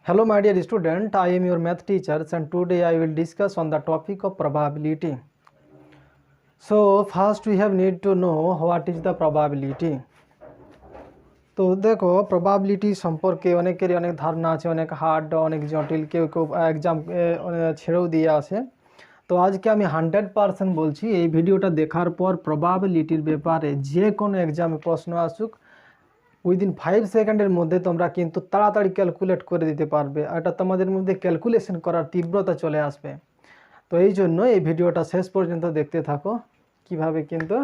Hello my dear student, I am your math teacher and today I will discuss on the topic of probability. So first we have need to know what is the probability. তো দেখো probability সম্পর্কে অনেকেরই অনেক ধারণা আছে, অনেক hard, অনেক জটিল, কেউ কেউ এক্সাম ছেড়েও দিয়ে আসে। তো আজকে আমি 100% বলছি, এই ভিডিওটা দেখার পর প্রবাবিলিটির ব্যাপারে যে কোনো এক্সামে প্রশ্ন আসুক উইদিন 5 সেকেন্ডের মধ্যে তোমরা কিন্তু তাড়াতাড়ি ক্যালকুলেট করে দিতে পারবে। এটা তোমাদের মধ্যে ক্যালকুলেশন করার তীব্রতা চলে আসবে। তো এই জন্য এই ভিডিওটা শেষ পর্যন্ত দেখতে থাকো কিভাবে কিন্তু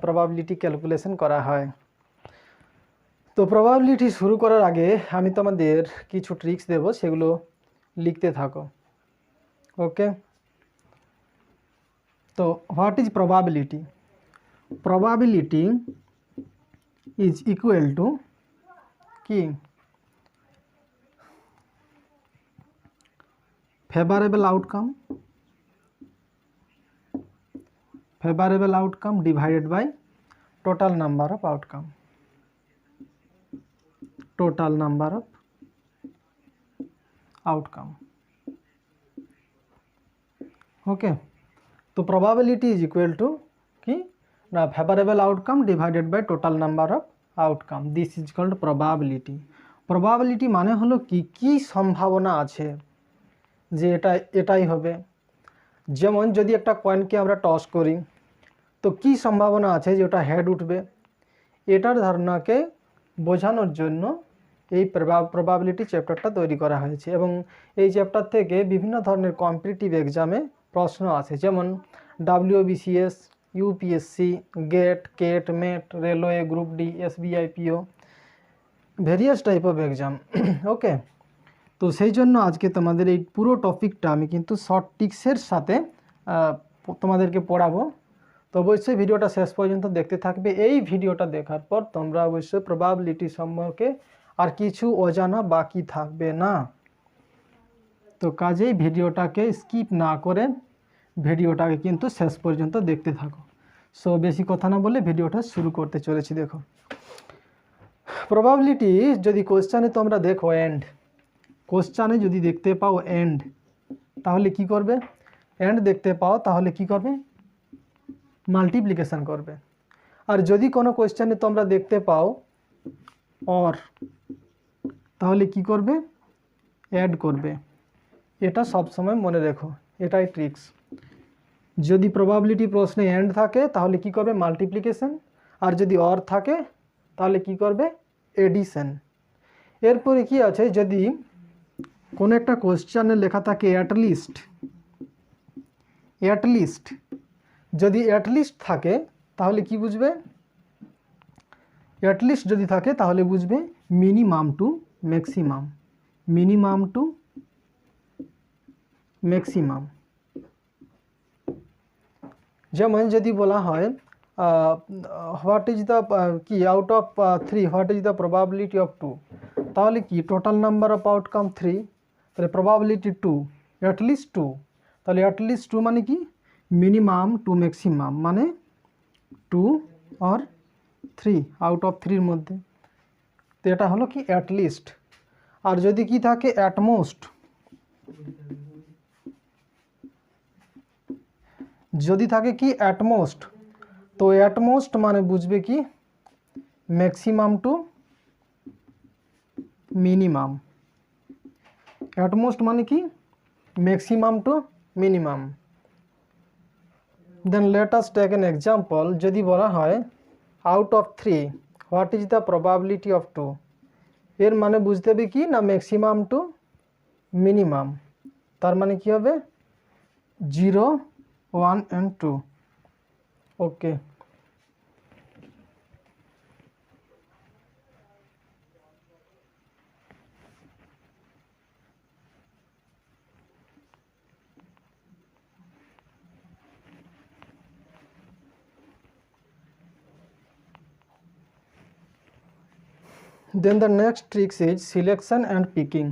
প্রবাবিলিটি ক্যালকুলেশন করা হয়। তো প্রবাবিলিটি শুরু করার আগে আমি তোমাদের কিছু ট্রিক্স দেব, সেগুলো লিখতে থাকো। ওকে, তো what is probability? Probability is equal to কি favorable outcome divided by total number of outcome, ওকে। তো probability is equal to কি না favorable outcome divided by total number of outcome, this is called probability. probability মানে হলো কি সম্ভাবনা আছে যে এটাই হবে। যেমন যদি একটা কয়েনকে আমরা টস করি তো কি সম্ভাবনা আছে যে ওটা হেড উঠবে, এটার ধারণাকে বোঝানোর জন্য এই প্রবাবিলিটি চ্যাপ্টারটা তৈরি করা হয়েছে। এবং এই চ্যাপ্টার থেকে বিভিন্ন ধরনের কম্পিটিটিভ এক্সামে প্রশ্ন আছে, যেমন WBCS, UPSC, GATE, CAT, MAT, railway, group D, SBI, PO, various type of exam. Okay, তো সেই জন্য আজকে তোমাদের এই পুরো টপিকটা আমি কিন্তু শর্ট টিক্সের সাথে তোমাদেরকে পড়াবো। তো অবশ্যই ভিডিওটা শেষ পর্যন্ত দেখতে থাকবে। এই ভিডিওটা দেখার পর তোমরা অবশ্যই প্রবাবিলিটি সম্পর্কে আর কিছু অজানা বাকি থাকবে না। তো কাজেই ভিডিওটাকে স্কিপ না করে ভিডিওটাকে কিন্তু শেষ পর্যন্ত দেখতে থাকো। সো বেশি কথা না বলে ভিডিওটা শুরু করতে চলেছি। দেখো, প্রবাবিলিটি যদি কোশ্চানে তোমরা দেখো কোশ্চানে যদি দেখতে পাও এন্ড, তাহলে কি করবে? এন্ড দেখতে পাও তাহলে কি করবে? মাল্টিপ্লিকেশন করবে। আর যদি কোনো কোশ্চেনে তোমরা দেখতে পাও অর, তাহলে কি করবে? অ্যাড করবে। এটা সব সময় মনে রেখো, এটাই ট্রিক্স। যদি প্রবাবিলিটি প্রশ্নে এন্ড থাকে তাহলে কি করবে? মাল্টিপ্লিকেশন। আর যদি অর থাকে তাহলে কি করবে? এডিশন। এরপরে কি আছে, যদি কোনো একটা কোশ্চেনে লেখা থাকে অ্যাটলিস্ট, যদি অ্যাটলিস্ট থাকে তাহলে কি বুঝবে? অ্যাটলিস্ট যদি থাকে তাহলে বুঝবে মিনিমাম টু ম্যাক্সিমাম। যেমন যদি বলা হয় হোয়াট ইজ দ্য কি out of 3 what is the probability of 2, তাহলে কি টোটাল নাম্বার অফ আউটকাম 3, তাহলে প্রবাবিলিটি 2, অ্যাটলিস্ট 2, তাহলে অ্যাটলিস্ট 2 মানে কি? মিনিমাম টু ম্যাক্সিমাম মানে 2 আর 3 আউট অফ 3-র মধ্যে। তো এটা হলো কি অ্যাটলিস্ট। আর যদি কি থাকে অ্যাটমোস্ট, যদি থাকে কি অ্যাটমোস্ট, তো অ্যাটমোস্ট মানে বুঝবে কি ম্যাক্সিমাম টু মিনিমাম। অ্যাটমোস্ট মানে কি maximum to minimum. Then let us take an example. যদি বলা হয় out of 3 what is the probability of 2, এর মানে বুঝতে হবে কি না ম্যাক্সিমাম টু মিনিমাম। তার মানে কি হবে 0, 1 and 2। Okay, then the next trick is selection and picking.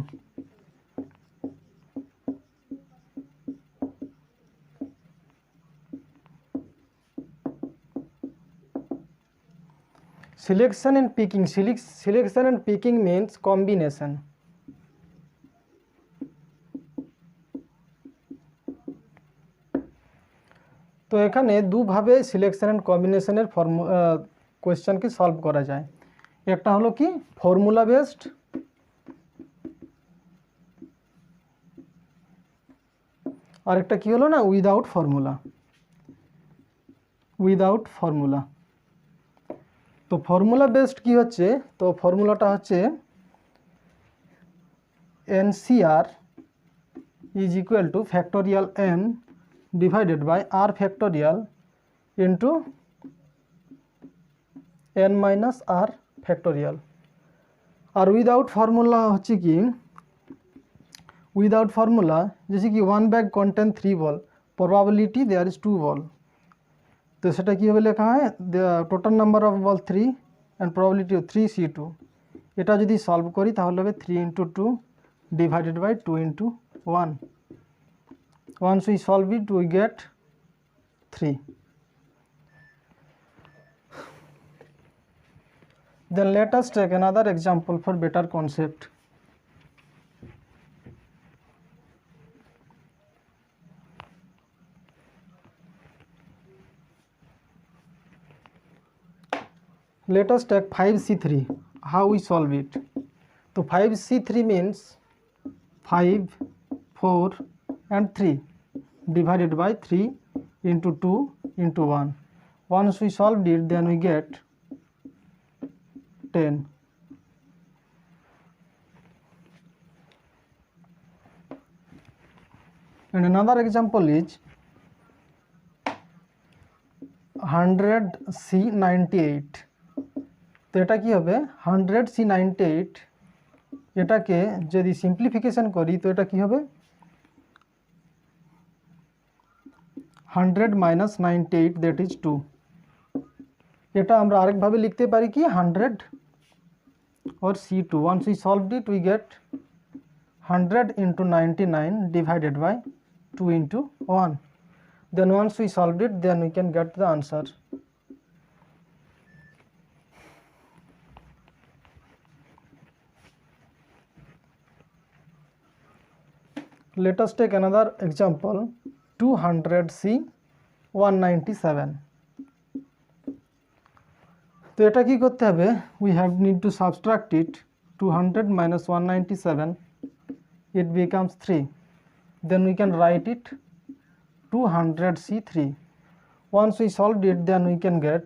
Selection and picking means combination. তো এখানে দুভাবে সিলেকশন অ্যান্ড কম্বিনেশনের কোয়েশ্চেনকে সলভ করা যায়। একটা হলো কি ফর্মুলা বেসড, আর একটা কি হলো না উইদাউট ফর্মুলা। তো ফর্মুলা বেসড কি হচ্ছে, তো ফর্মুলাটা হচ্ছে NCR is equal to factorial n divided by r factorial into n minus r factorial। আর উইদাউট ফর্মুলা হচ্ছে কি, উইদাউট ফর্মুলা जैसे कि 1 bag contain 3 ball, probability there is 2 ball. तो সেটা কিভাবে লেখা হয়, total number of ball 3 and probability of 3c2। এটা যদি সলভ করি তাহলে হবে 3 × 2 divided by 2 × 1। Once we solve it we get 3। Then let us take another example for better concept। Let us take 5c3। how we solve it? तो 5c3 means 5, 4 and 3 divided by 3 into 2 into 1। Once we solved it then we get 10। And another example is 100c98। তো এটা কি হবে 100c98, এটাকে যদি simplification করি তো এটা কি হবে 100 minus 98 that is 2। এটা আমরা আরেকভাবে লিখতে পারি কি 100 or c2। once we solved it we get 100 into 99 divided by 2 into 1। then once we solved it then we can get the answer। let us take another example 200c197। তো এটা কি করতে হবে, we have need to subtract it, 200 minus 197 it becomes 3। then we can write it 200c3। once we solved it then we can get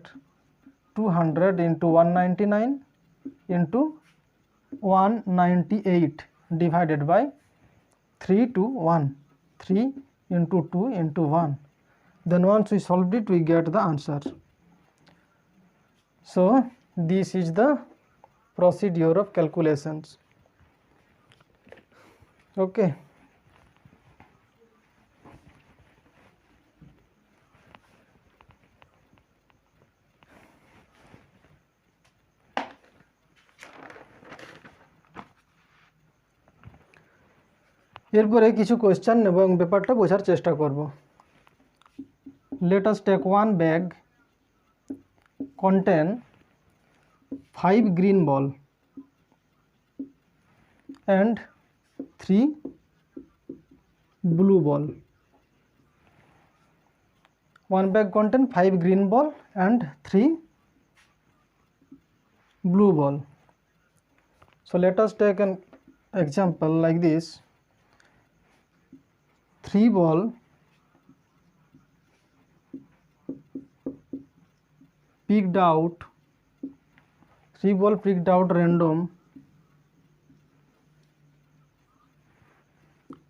200 into 199 into 198 divided by 3 to 1, 3 into 2 into 1। then once we solved it we get the answer। so this is the procedure of calculations। okay। এরপরে কিছু question এবং ব্যাপারটা বোঝার চেষ্টা করব। let us take one bag contain 5 green ball and 3 blue ball। one bag contain 5 green ball and 3 blue ball। so let us take an example like this, 3 ball picked out, 3 ball picked out random,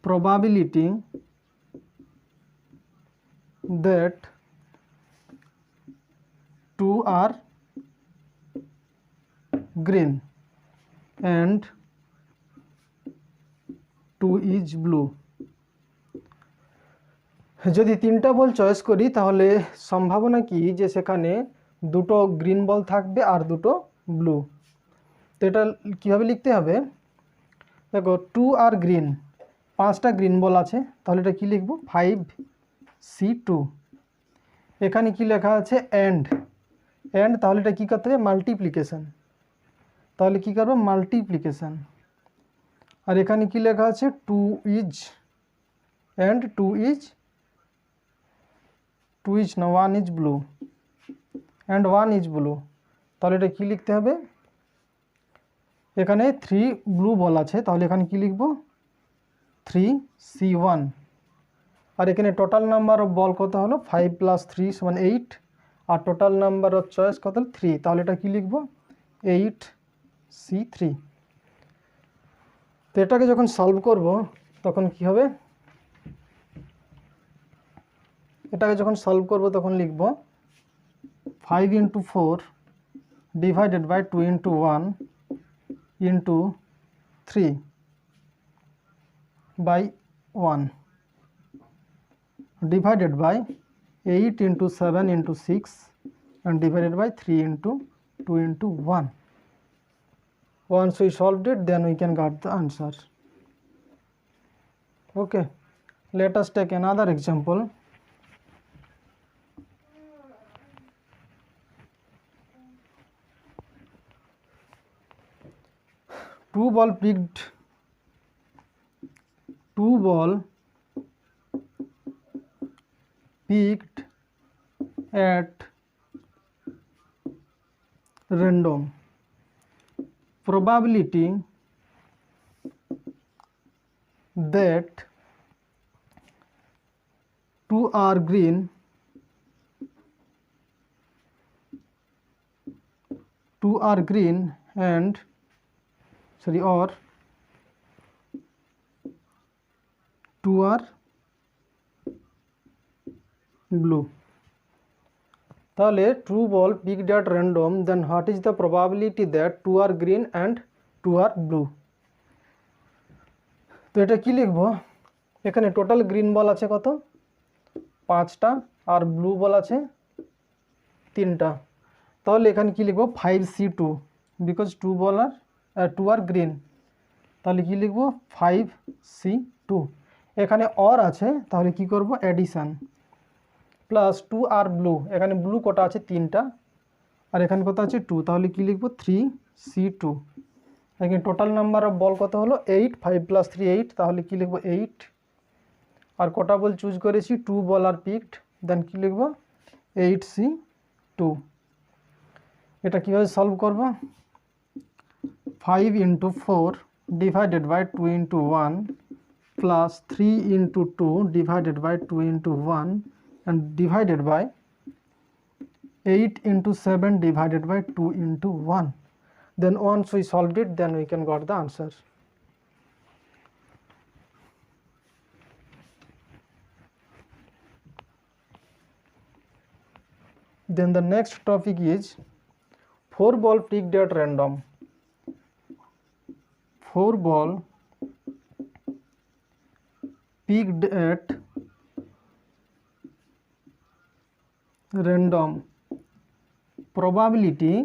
probability that 2 are green and 2 is blue। যদি তিনটা বল choice করি তাহলে সম্ভাবনা কি যে সেখানে দুটো green বল থাকবে আর দুটো ব্লু। তো এটা কীভাবে লিখতে হবে, দেখো 2 আর গ্রিন, 5টা গ্রিন বল আছে, তাহলে এটা কী লিখব 5c2। এখানে কি লেখা আছে অ্যান্ড, তাহলে এটা কী করতে হবে মাল্টিপ্লিকেশন, তাহলে কী করবো মাল্টিপ্লিকেশন। আর এখানে কি লেখা আছে 2 is, and 2 is two is না, one is blue and one is blue, তাহলে এটা কী লিখতে হবে, এখানে 3 ব্লু বল আছে, তাহলে এখানে কি লিখব 3C1। আর এখানে টোটাল নাম্বার অফ বল কত হলো 5 + 3 = 8, আর টোটাল নাম্বার অফ চয়েস কত হলো 3, তাহলে এটা কি লিখব 8C3। তো এটাকে যখন সলভ করব তখন কি হবে, এটাকে যখন সলভ করব তখন লিখব 5 × 4 divided by 2 × 1 into 3 by 1 divided by 8 × 7 × 6 and divided by 3 × 2 × 1. Once we solved it, then we can get the answer. Okay, let us take another example. Two ball picked at random. Probability that 2 are green and or 2 are blue. তাহলে true ball picked at random, then what is the probability that 2 are green and 2 are blue. তো এটা কি লিখব, এখানে total green বল আছে কত 5টা আর blue বল আছে 3টা, তাহলে এখানে কি লিখব 5C2 বিকজ 2 আর গ্রিন, তাহলে কি লিখব 5C2। এখানে অর আছে, তাহলে কি করব অ্যাডিশন, প্লাস 2 আর ব্লু, এখানে ব্লু কটা আছে 3টা আর এখানে কত আছে 2, তাহলে কি লিখব 3C2। এখানে টোটাল নাম্বার অফ বল কত হলো 8, 5 + 3 8, তাহলে কি লিখব 8। আর কটা বল চুজ করেছি 2 বল আর পিকড, দেন কি লিখব 8C2। এটা কিভাবে সলভ করব, 5 × 4 divided by 2 × 1 plus 3 × 2 divided by 2 × 1 and divided by 8 × 7 divided by 2 × 1. Then once we solved it, then we can got the answer. Then the next topic is 4 ball picked at random. 4 ball picked at random. Probability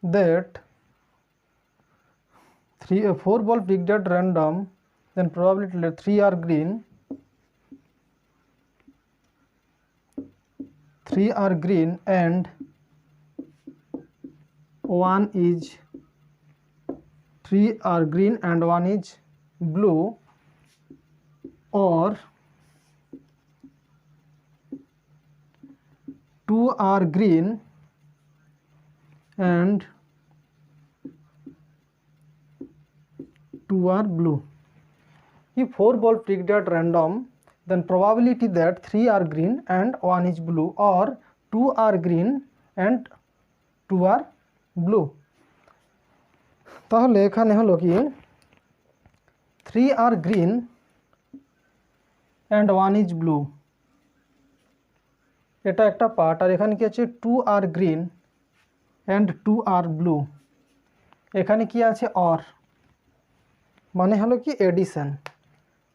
that 4 ball picked at random, then probability that 3 are green, 3 are green and 1 is 3 are green and 1 is blue, or 2 are green and 2 are blue. If 4 ball picked at random, then probability that 3 are green and 1 is blue, or 2 are green and 2 are blue. তাহলে এখানে হলো কি 3 are green and 1 is blue, এটা একটা part, আর এখানে কি আছে 2 are green and 2 are blue, এখানে কি আছে অর, মানে হলো কি এডিশন।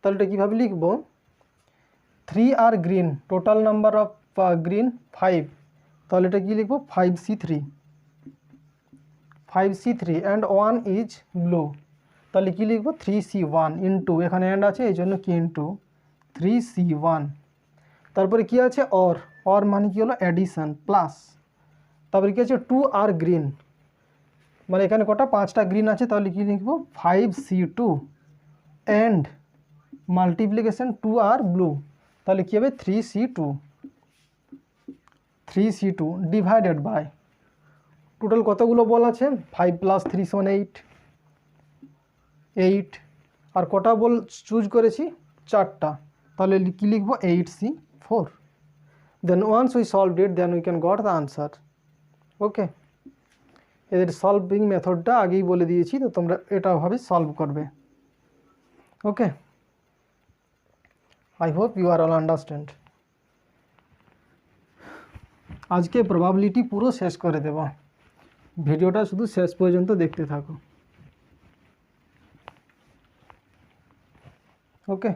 তাহলে এটা কীভাবে লিখব, 3 are green, total number of green 5, তাহলে এটা কি লিখব 5C3 and 1 is blue, তাহলে কি লিখব 3C1 ইন্টু, এখানে অ্যান্ড আছে এই জন্য কি ইন্টু 3C1। তারপরে কি আছে অর, অর মানে কি হলো অ্যাডিশন, প্লাস তারপরে কি আছে 2 আর গ্রিন, মানে এখানে কটা 5টা গ্রিন আছে, তাহলে কি লিখব 5C2 and multiplication 2 are blue, তাহলে কী হবে 3C2 ডিভাইডেড বাই টোটাল কতগুলো বল আছে 5 + 3 = 8 আর কটা বল চুজ করেছি 4টা, তাহলে কী লিখব 8C4। Then once we solved it then we can got the answer. Okay, এদের সলভিং মেথডটা আগেই বলে দিয়েছি, তো তোমরা এটাভাবে সলভ করবে। Okay, I hope you are all understand. আজকে প্রবাবিলিটি পুরো শেষ করে দেব, ভিডিওটা শুধু শেষ পর্যন্ত দেখতে থাকো। ওকে,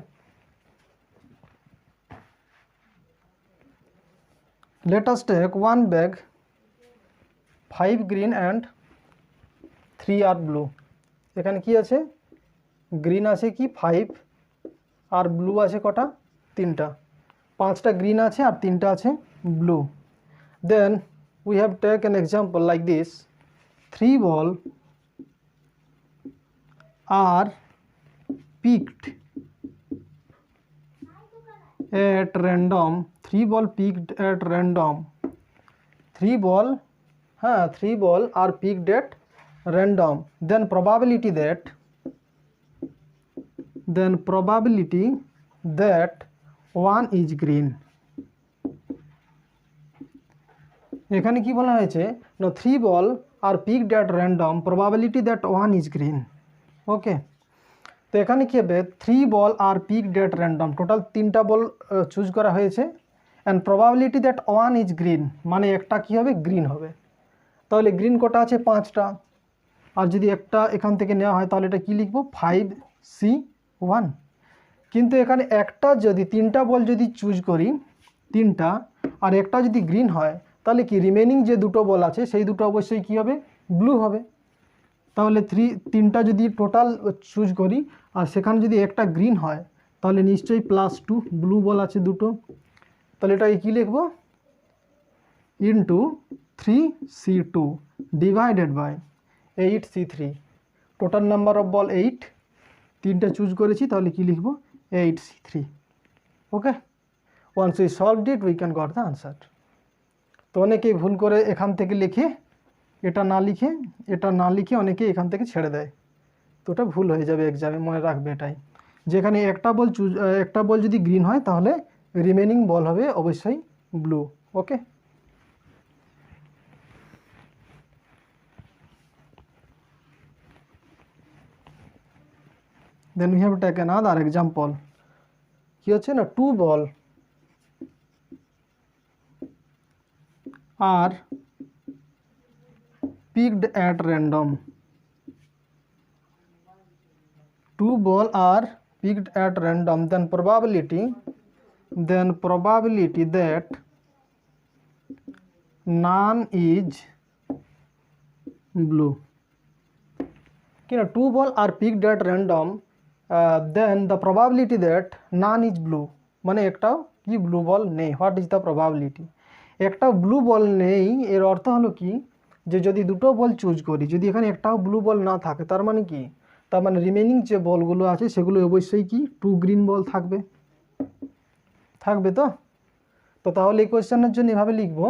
let us take one bag, 5 green and 3 are blue। এখানে কি আছে, গ্রিন আছে কি 5 আর ব্লু আছে কটা 3টা, 5টা গ্রিন আছে আর 3টা আছে blue. Then we have take an example like this, 3 ball are picked at random, 3 ball picked at random, 3 ball are picked at random, then probability that one is green। এখানে কি বলা হয়েছে না 3 ball are picked at random, probability that one is green। ওকে, তো এখানে কী হবে 3 ball are picked at random, total 3টা বল চুজ করা হয়েছে, and probability that one is green মানে একটা কি হবে গ্রিন হবে। তাহলে গ্রিন কটা আছে 5টা, আর যদি একটা এখান থেকে নেওয়া হয় তাহলে এটা কি লিখব 5C1। কিন্তু এখানে একটা যদি 3টা বল যদি চুজ করি 3টা আর একটা যদি গ্রিন হয় তাহলে কি রিমেনিং যে দুটো বল আছে সেই দুটো অবশ্যই কি হবে ব্লু হবে। তাহলে 3টা যদি টোটাল চুজ করি আর সেখানে যদি একটা গ্রিন হয় তাহলে নিশ্চয়ই +2 ব্লু বল আছে দুটো, তাহলে এটাকে কী লিখব into 3C2 divided by 8C3। Total number of ball 8, 3টা চুজ করেছি তাহলে কি লিখব 8C3। Okay, once we solved it we can got the answer. তো অনেকেই ভুল করে এখান থেকে লিখে এটা না লিখে অনেকে এখান থেকে ছেড়ে দেয়, তো ওটা ভুল হয়ে যাবে এক্সামে, মনে রাখবে এটাই। যেখানে একটা বল যদি গ্রিন হয় তাহলে রিমেনিং বল হবে অবশ্যই blue. Okay, then we have taken another example, কি হচ্ছে না 2 ball are picked at random, 2 ball are picked at random, then probability that none is blue। কি না 2 ball are picked at random, then the probability that none is blue মানে একটাও কি blue বল নেই। What is the probability, একটা blue বল নেই এর অর্থ হলো কি যে যদি দুটো বল চুজ করি যদি এখানে একটাও ব্লু বল না থাকে তার মানে কি, তার মানে রিমেনিং যে বলগুলো আছে সেগুলো অবশ্যই কি 2 গ্রিন বল থাকবে তো। তো তাহলে এই কোয়েশ্চেনের জন্য এভাবে লিখব,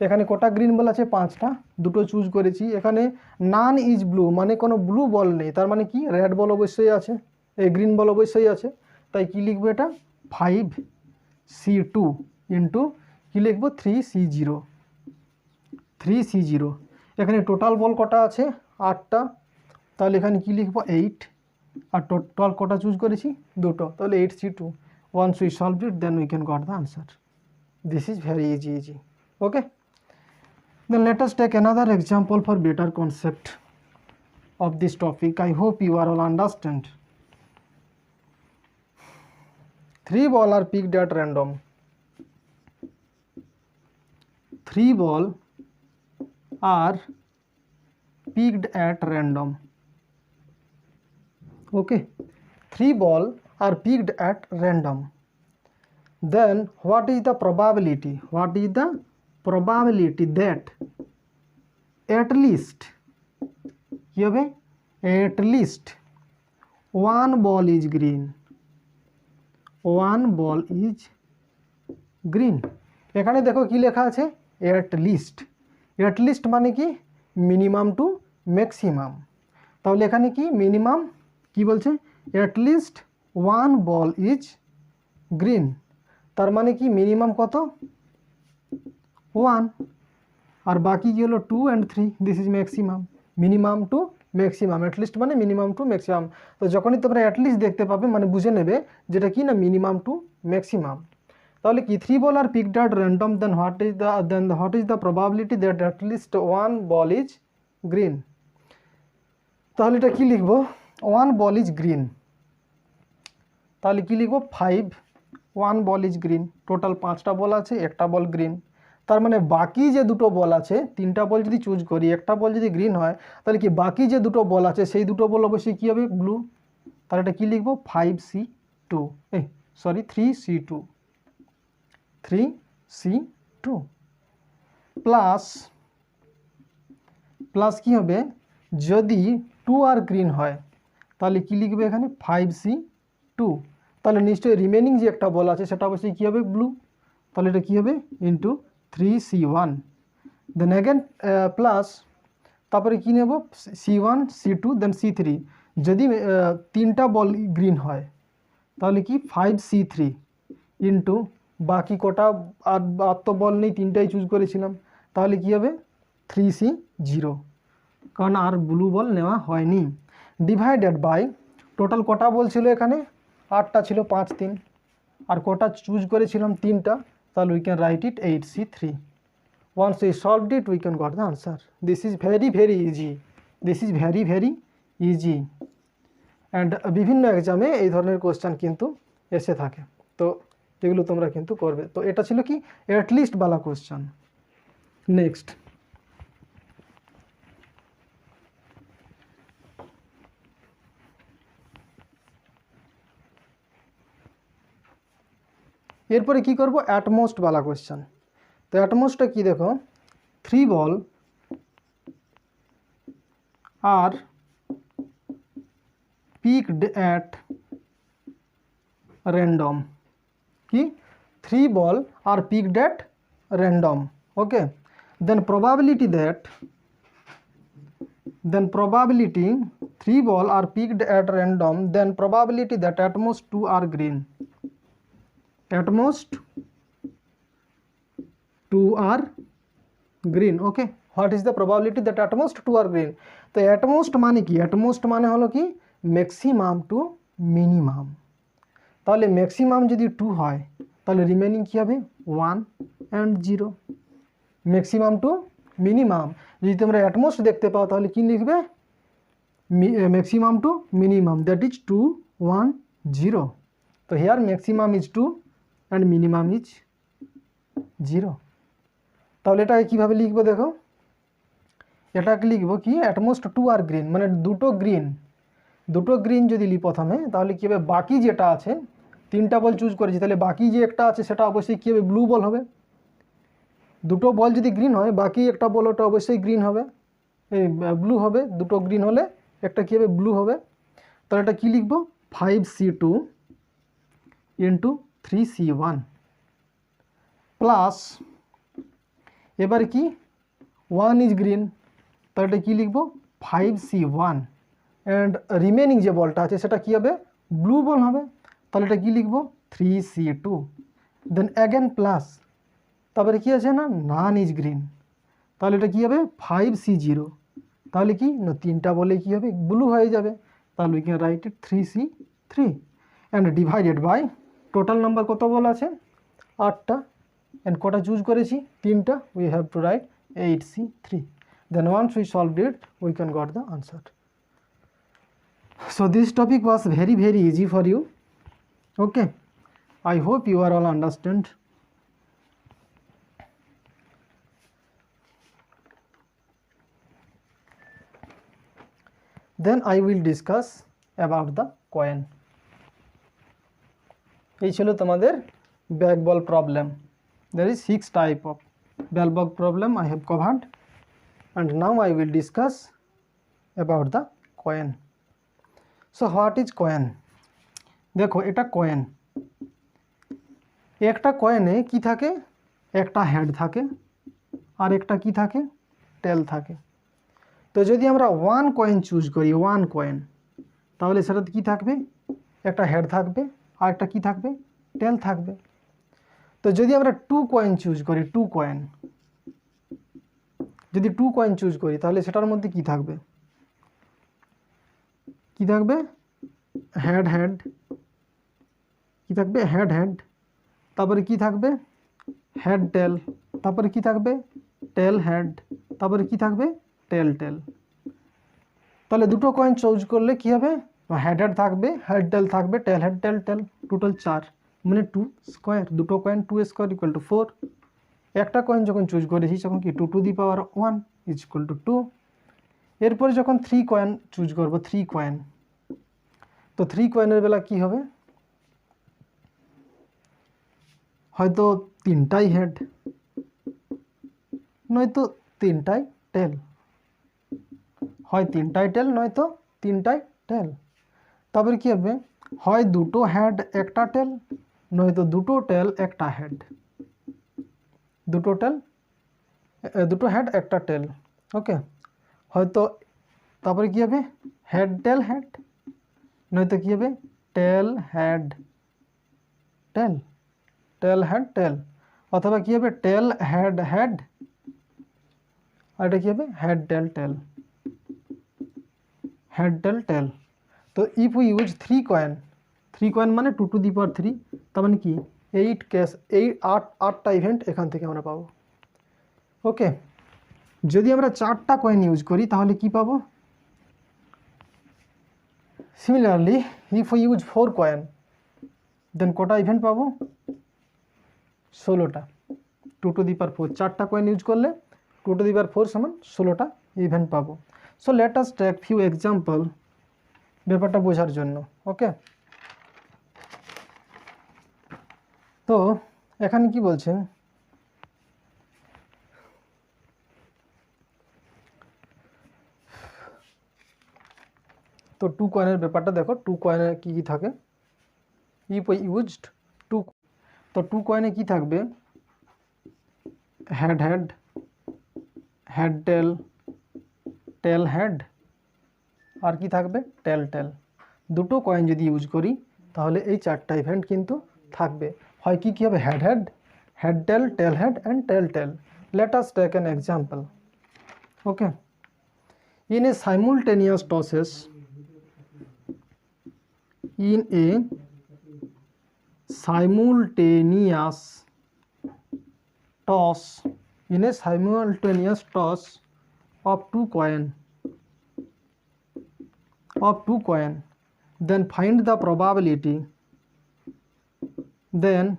এখানে কটা গ্রিন বল আছে 5টা, দুটো চুজ করেছি, এখানে নান ইজ ব্লু মানে কোনো ব্লু বল নেই, তার মানে কি রেড বল অবশ্যই আছে, এই গ্রিন বল অবশ্যই আছে, তাই কি লিখবো এটা 5C2 ইন্টু কী লিখবো 3C0। এখানে টোটাল বল কটা আছে 8টা, তাহলে এখানে কি লিখবো 8 আর টোটাল কটা চুজ করেছি দুটো, তাহলে 8C2। Once we solve it then we can got the answer. This is very easy. Okay, then let us take another example for better concept of this topic. I hope you are all understand. 3 ball are picked at random, 3 ball are picked at random। Okay, 3 ball are picked at random, then what is the probability that at least কি হবে at least one ball is green, one ball is green. এখানে দেখো কি লেখা আছে, at least. At least মানে কি minimum to maximum. তাহলে এখানে কি মিনিমাম কি বলছে, at least one ball is green. তার মানে কি মিনিমাম কত, ওয়ান, আর বাকি কি হলো 2 and 3, this is maximum. Minimum to maximum, at least মানে মিনিমাম টু ম্যাক্সিমাম। তো যখনই তোমরা অ্যাটলিস্ট দেখতে পাবে মানে বুঝে নেবে যেটা কি না মিনিমাম টু ম্যাক্সিমাম। তাহলে কি 3 ball are picked out random, then what is the probability that at least one ball is green. তাহলে এটা কি লিখবো, ওয়ান বল ইজ গ্রিন, তাহলে কি লিখবো 5, one ball is green. Total 5টা বল আছে, একটা বল গ্রিন। তার মানে বাকি যে দুটো বল আছে, 3টা বল যদি চুজ করি, একটা বল যদি গ্রিন হয়, তাহলে কি বাকি যে দুটো বল আছে সেই দুটো বল অবশ্যই কী হবে, ব্লু। তাহলে এটা কী লিখবো 5C2, 3C2, 3C2 প্লাস কি হবে, যদি 2 আর গ্রিন হয় তাহলে কি লিখবে এখানে 5C2। তাহলে নিশ্চয়ই রিমেনিং যে একটা বল আছে সেটা অবশ্যই কী হবে, ব্লু। তাহলে এটা কী হবে ইন্টু 3C1, দেন অ্যাগেন প্লাস, তারপরে কী নেব C1 C2 দেন C3। যদি 3টা বল গ্রিন হয় তাহলে কি 5C3 ইন্টু বাকি কটা, আর তো বল নেই, 3টাই চুজ করেছিলাম, তাহলে কি হবে 3C0, কারণ আর ব্লু বল নেওয়া হয়নি। ডিভাইডেড বাই টোটাল কটা বল ছিল এখানে, 8টা ছিল, 5 3, আর কটা চুজ করেছিলাম 3টা, তাহলে we can write it 8C3। Once we solved it, we can got the answer. This is very very easy. This is very very easy. And বিভিন্ন এক্সামে এই ধরনের কোশ্চেন কিন্তু এসে থাকে, তো এগুলো তোমরা কিন্তু করবে। তো এটা ছিল কি অ্যাটলিস্ট বালা কোশ্চেন। নেক্সট, এরপরে কি করব, অ্যাটমোস্ট বালা কোশ্চেন। তো অ্যাটমোস্টটা কি দেখো, 3 ball R picked at random, কি 3 ball are picked at random, okay, then probability 3 ball are picked at random, then probability that at most 2 are green, at most 2 are green, okay, what is the probability that at most 2 are green। তো at most মানে কি, at most মানে হলো কি maximum to minimum. তাহলে maximum যদি 2 হয় তাহলে রিমেনিং কী হবে 1 and 0। ম্যাক্সিমাম টু মিনিমাম যদি তোমরা অ্যাটমোস্ট দেখতে পাও তাহলে কি লিখবে, maximum to minimum, that is 2 1 0। তো here maximum is 2 and minimum is 0। তাহলে এটাকে কীভাবে লিখবো দেখো, এটাকে লিখবো কি অ্যাটমোস্ট 2 আর গ্রিন, মানে দুটো গ্রিন যদি লিখি প্রথমে, তাহলে কী হবে বাকি যেটা আছে, 3টা বল চুজ করেছি, তাহলে বাকি যে একটা আছে সেটা অবশ্যই কী হবে, ব্লু বল হবে। দুটো বল যদি গ্রিন হয় বাকি একটা বল ওটা অবশ্যই গ্রিন হবে, এই ব্লু হবে। দুটো গ্রিন হলে একটা কী হবে, ব্লু হবে। তাহলে এটা কী লিখবো 5C2 ইন্টু 3C1 প্লাস, এবারে কি 1 ইজ গ্রিন, তাহলে এটা কী লিখবো 5C1 অ্যান্ড রিমেনিং যে বলটা আছে সেটা কী হবে, ব্লু বল হবে। তাহলে এটা কী লিখবো 3C2, দেন অ্যাগেন প্লাস, তারপরে কী আছে না নান ইজ গ্রিন, তাহলে এটা কী হবে 5C0, তাহলে কি না 3টা বলে কী হবে ব্লু হয়ে যাবে। তাহলে we can write it 3C3 and divided by total number কত বল আছে 8টা, অ্যান্ড কটা চুজ করেছি 3টা, we have to write 8C3। Then once we solved it we can got the answer. So this topic was very very easy for you, okay, I hope you are all understand. Then I will discuss about the coin. এই ছিল তোমাদের back ball problem. There is 6 type of ball ball problem I have covered, and now I will discuss about the coin. So what is coin? দেখো এটা coin, একটা কয়েনে কি থাকে, একটা head থাকে আর একটা কি থাকে, টেল থাকে। তো যদি আমরা ওয়ান কয়েন চুজ করি, ওয়ান কয়েন, তাহলে সেটাতে কি থাকবে, একটা হেড থাকবে আর একটা কি থাকবে, টেল থাকবে। তো যদি আমরা টু কয়েন চুজ করি, টু কয়েন, যদি টু কয়েন চুজ করি তাহলে সেটার মধ্যে কি থাকবে, কি থাকবে, হেড হেড, কি থাকবে, হেড হেড, তারপরে কি থাকবে, হেড টেল, তারপরে কি থাকবে, টেল হেড, তারপরে কি থাকবে, টেল টেল। তাহলে দুটো কয়েন চুজ করলে কি হবে, হেড হেড থাকবে, হেড টেল থাকবে, টেল হেড টেল টেল, টোটাল 4, মানে 2 স্কোয়ার, দুটো কয়েন 2 স্কোয়ার ইকুয়াল টু 4। একটা কয়েন যখন চুজ করেছি তখন কি 2 to the power 1 is equal two 2। এরপরে যখন 3 কয়েন চুজ করব, 3 কয়েন, তো 3 কয়েনের বেলা কি হবে, হয়তো তিনটাই হেড, নয়তো তিনটাই টেল, হয় তিনটাই টেল নয়তো তিনটাই টেল। তারপরে কি হবে, হয় দুটো হেড একটা টেল, নয়তো দুটো টেল একটা হেড, দুটো টেল, দুটো হেড একটা টেল। ওকে, হয়তো তারপরে কি হবে, হেড টেল হেড, নয়তো কি হবে, টেল হেড টেল, টেল হেড টেল, অথবা কি হবে, টেল হেড হেড, আর এটা কি হবে, head tail tail, head tail টেল। তো if we use 3 coin, 3 coin মানে 2 টু দি পাওয়ার 3, তার মানে কি 8 কেস, এই 8টা ইভেন্ট এখান থেকে আমরা পাবো। ওকে, যদি আমরা 4টা কয়েন ইউজ করি তাহলে কি পাবো, similarly if we use 4 coin then কটা ইভেন্ট পাবো, 16টা, 2 টু দি পাওয়ার 4, 4টা কয়েন ইউজ করলে 2 টু দি পাওয়ার 4 সমান 16টা ইভেন্ট পাবো। So let us take few example ব্যাপারটা বোঝার জন্য। ওকে, তো এখানে কি বলছে, তো 2 কয়েনের ব্যাপারটা দেখো, 2 কয়েনে কি কি থাকে, ইফ উই ইউজড 2, তো 2 কয়েনে কি থাকবে, head head, head tail, tail head, আর কি থাকবে, টেল টেল। দুটো কয়েন যদি ইউজ করি তাহলে এই 4টা ইভেন্ট কিন্তু থাকবে, হয় কি কি হবে, head head, head tail, tail head and tail tail. Let us take an example. Okay, in a simultaneous tosses, in a simultaneous toss, in a simultaneous toss of 2 coin, then find the probability, then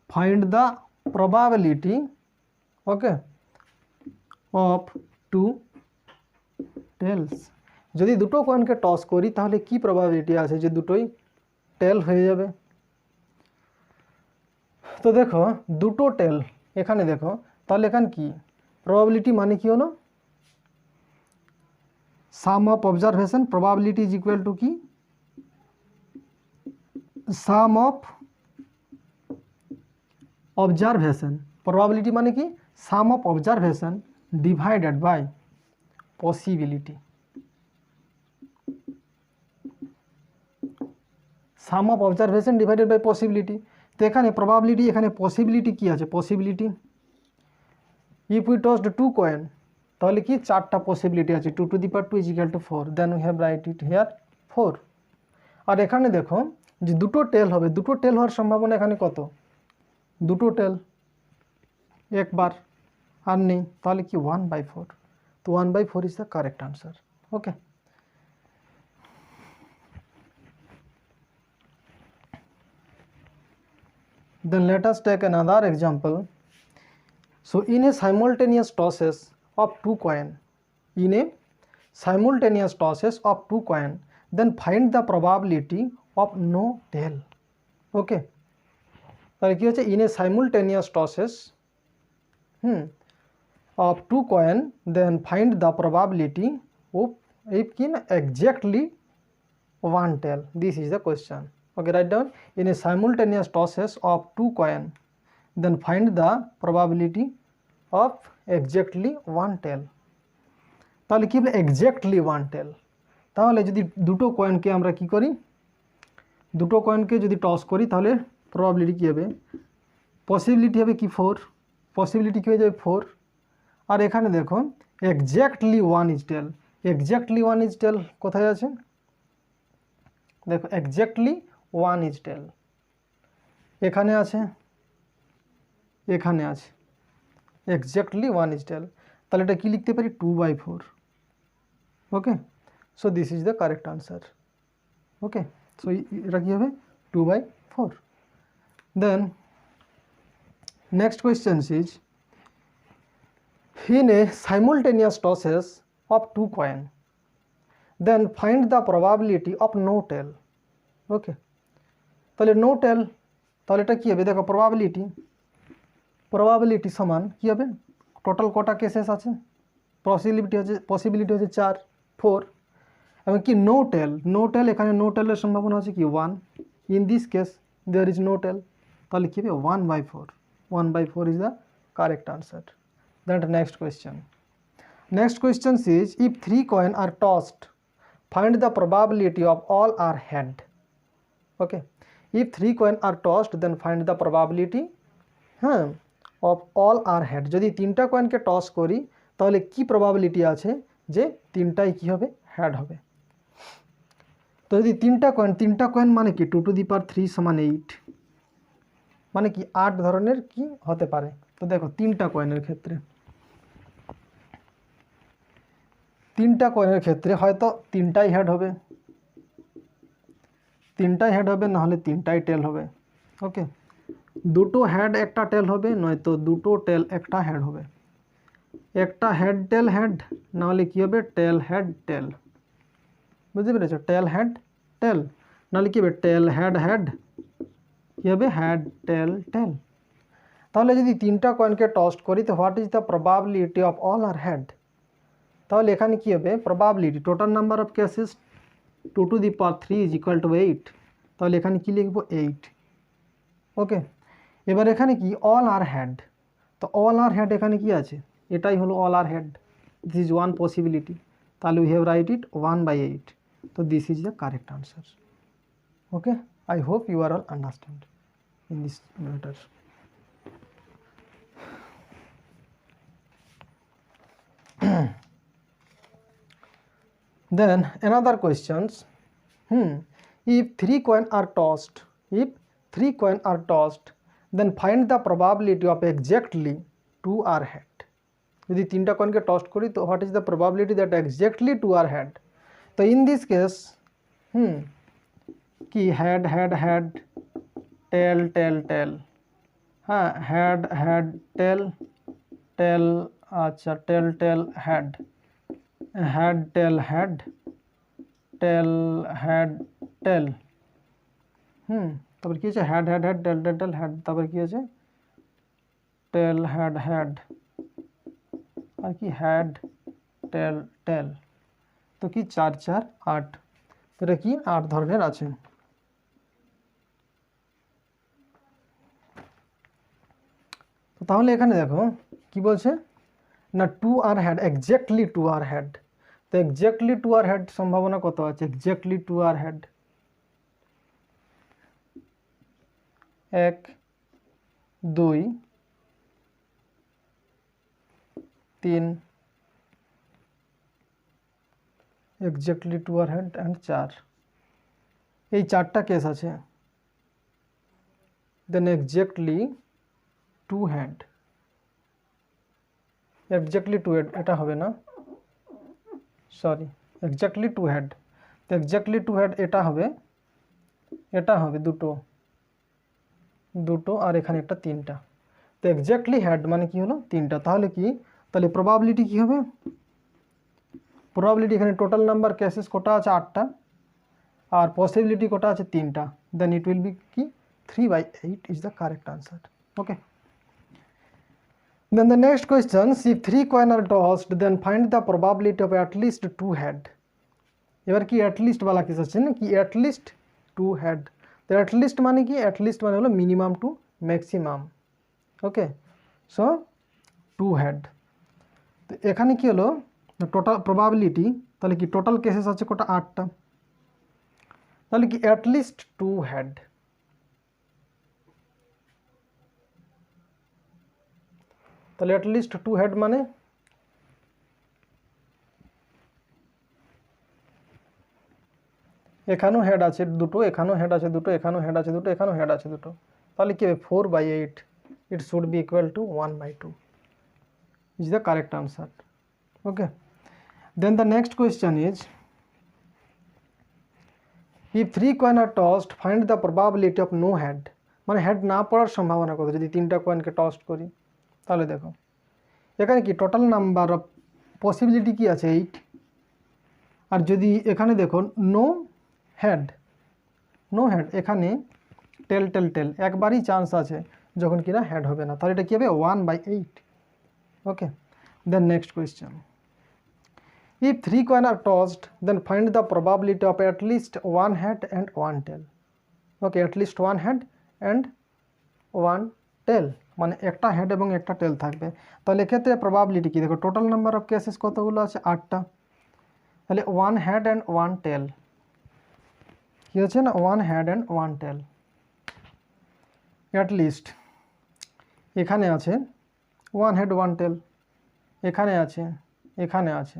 find the probability, okay, of 2 tails। যদি দুটো কয়েনকে toss করি তাহলে কি probability আছে যে দুটোই টেল হয়ে যাবে। তো দেখো দুটো টেল এখানে দেখো, তাহলে এখানে কি প্রবাবিলিটি মানে কি হলো, sum of observation, probability is equal to কি, সাম অফ অবজারভেশন, প্রবাবিলিটি মানে কি, sum of observation divided by possibility, sum of observation divided by possibility. তো এখানে প্রবাবিলিটি, এখানে পসিবিলিটি কি আছে, possibility, if we tossed 2 coin তাহলে কি 4টা পসিবিলিটি আছে, 2 to the power 2 is equal to 4, then we have write it here 4। আর এখানে দেখো যে দুটো টেল হবে, দুটো টেল হওয়ার সম্ভাবনা এখানে কত, দুটো টেল একবার, আর নেই, তাহলে কি 1/4, তো 1/4 is the correct answer. Okay, then let us take another example. So in a simultaneous tosses of 2 coin, in a simultaneous tosses of 2 coin, then find the probability of no tail. Okay, তাহলে কি হচ্ছে, in a simultaneous tosses of 2 coin, then find the probability of if exactly 1 tail. This is the question. Okay, write down, in a simultaneous tosses of two coin, then find the probability of exactly one tail. তাহলে কি হবে exactly one টেল। তাহলে যদি দুটো কয়েনকে আমরা কি করি, দুটো কয়েনকে যদি টস করি তাহলে প্রবাবিলিটি কী হবে, পসিবিলিটি হবে কি 4, পসিবিলিটি কী হয়ে যাবে 4। আর এখানে দেখো exactly one is tail, exactly one is tail কোথায় আছে, দেখো এক্স্যাক্টলি ওয়ান ইজ টেল এখানে আছে, এখানে আছে এক্স্যাক্টলি ওয়ান ইজ টেল। তাহলে এটা কি লিখতে পারি 2/4। Okay, so this is the correct answer. Okay, so এটা কী হবে 2/4। Then next question is, in a simultaneous tosses of two coin, then find the probability of no tail. ওকে, তাহলে নো টেল, তাহলে এটা কী হবে দেখো প্রবাবিলিটি, প্রবাবিলিটি সমান কী হবে, টোটাল কটা কেসেস আছে, পসিবিলিটি হচ্ছে 4 4 এবং কি নো টেল, নো টেল এখানে নো টেলের সম্ভাবনা আছে কি 1, in this case there is no tail, তাহলে কী হবে 1/4, 1/4 is the correct answer. Then the next question. Next question is, if 3 coins are tossed, find the probability of all are head. Okay, if 3 coins are tossed, then find the probability of all are head. যদি তিনটা কয়েনকে toss করি তাহলে কি probability আছে যে তিনটাই কি হবে হেড হবে। তো যদি তিনটা কয়েন মানে কি 2 to the power 3 = 8, মানে কি 8 ধরনের কি হতে পারে। তো দেখো তিনটা কয়েনের ক্ষেত্রে, তিনটা কয়েনের ক্ষেত্রে হয়তো তিনটাই হেড হবে, তিনটাই হেড হবে, নাহলে তিনটাই টেল হবে। ওকে, দুটো হেড একটা টেল হবে, নয়তো দুটো টেল একটা হেড হবে, একটা হেড টেল হেড, নাহলে কী হবে টেল হেড টেল, বুঝতে পেরেছো, টেল হেড টেল, নাহলে কী হবে টেল হেড হেড, কী হবে হেড টেল টেল। তাহলে যদি তিনটা কয়েনকে টস করি তো what is the probability of all are head, তাহলে এখানে কী হবে প্রবাবিলিটি, total number of cases 2 to the power 3 is equal to 8, তাহলে এখানে কি লিখব 8। ওকে, এবার এখানে কি অল আর হেড, তো অল আর হেড এখানে কি আছে, এটাই হলো all are head, this is one possibility, তাহলে উই হ্যাভ রাইট ইট 1/8, তো this is the correct answer. Okay, I hope you are all understand in this matter. Then another questions, if 3 coins are tossed, if 3 coins are tossed, then find the probability of exactly 2 are head. যদি তিনটা কয়েনকে toss করি তো what is the probability that exactly 2 are head. তো in this case কি head head head, tail tail tail, হ্যাঁ head head tail tail, আচ্ছা tail tail head, head tail head, tail head tail, তারপর কি আছে head head head tail tail tail head, তারপর কি আছে টেল হেড হেড, আর কি হেড টেল টেল, তো কি 4 4 8, এটা কি 8 ধরনের আছে। তো তাহলে এখানে দেখো কি বলছে না 2 are head, exactly 2 are head, তো এক্স্যাক্টলি 2 আর হেড সম্ভাবনা কত আছে, exactly 2 are head 1 2 3, exactly 2 are head and 4, এই 4টা কেস আছে। Then exactly 2 head, exactly 2 head এটা হবে না, সরি এক্স্যাক্টলি 2 হেড, তো এক্স্যাক্টলি 2 হেড এটা হবে, এটা হবে দুটো দুটো, আর এখানে একটা তিনটা, তো এক্স্যাক্টলি হেড মানে কি হলো তিনটা, তাহলে কি, তাহলে প্রবাবিলিটি কি হবে, প্রবাবিলিটি এখানে টোটাল নাম্বার কেসেস কটা আছে 8টা, আর পসিবিলিটি কটা আছে 3টা, দেন ইট উইল বি কি 3/8 is the correct answer. Okay, then the next question, if 3 coins are tossed, then find the probability of at least 2 head. এবার কি at least वाला কেস আছে না কি at least 2 head, তো তো অ্যাটলিস্ট মানে কি, অ্যাটলিস্ট মানে হলো minimum to maximum. Okay, so two had. তো এখানে কি হলো টোটাল প্রবাবিলিটি, তাহলে কি টোটাল কেসেস আছে কটা, 8টা, তাহলে কি অ্যাটলিস্ট টু হ্যাড। তাহলে অ্যাটলিস্ট টু হ্যাড মানে এখানেও হেড আছে দুটো, এখানেও হেড আছে দুটো, এখানেও হেড আছে দুটো, এখানেও হেড আছে দুটো, তাহলে কি হবে 4/8, it should be equal to 1/2 is the correct answer. Okay, then the next question is if 3 coin are tossed find the probability of no head. মানে হেড না পড়ার সম্ভাবনা কত যদি 3টা কয়েনকে টস্ট করি। তাহলে দেখো এখানে কি টোটাল নাম্বার অফ পসিবিলিটি কি আছে 8, আর যদি এখানে দেখো নো হেড, নো হেড, এখানে টেল টেল টেল একবারই চান্স আছে যখন কিনা হেড হবে না, তাহলে এটা কী হবে 1/8। Okay, then next question if 3 coin are tossed then find the probability of at least 1 head and 1 tail. Okay, at least 1 head and 1 tail, মানে একটা হেড এবং একটা টেল থাকবে। তাহলে এক্ষেত্রে প্রবাবিলিটি কি, দেখো টোটাল নাম্বার অফ কেসেস কতগুলো আছে, 8টা, তাহলে 1 হেড অ্যান্ড 1 টেল কী হচ্ছে না, 1 head and 1 tail. At least এখানে আছে 1 হেড 1 টেল, এখানে আছে, এখানে আছে,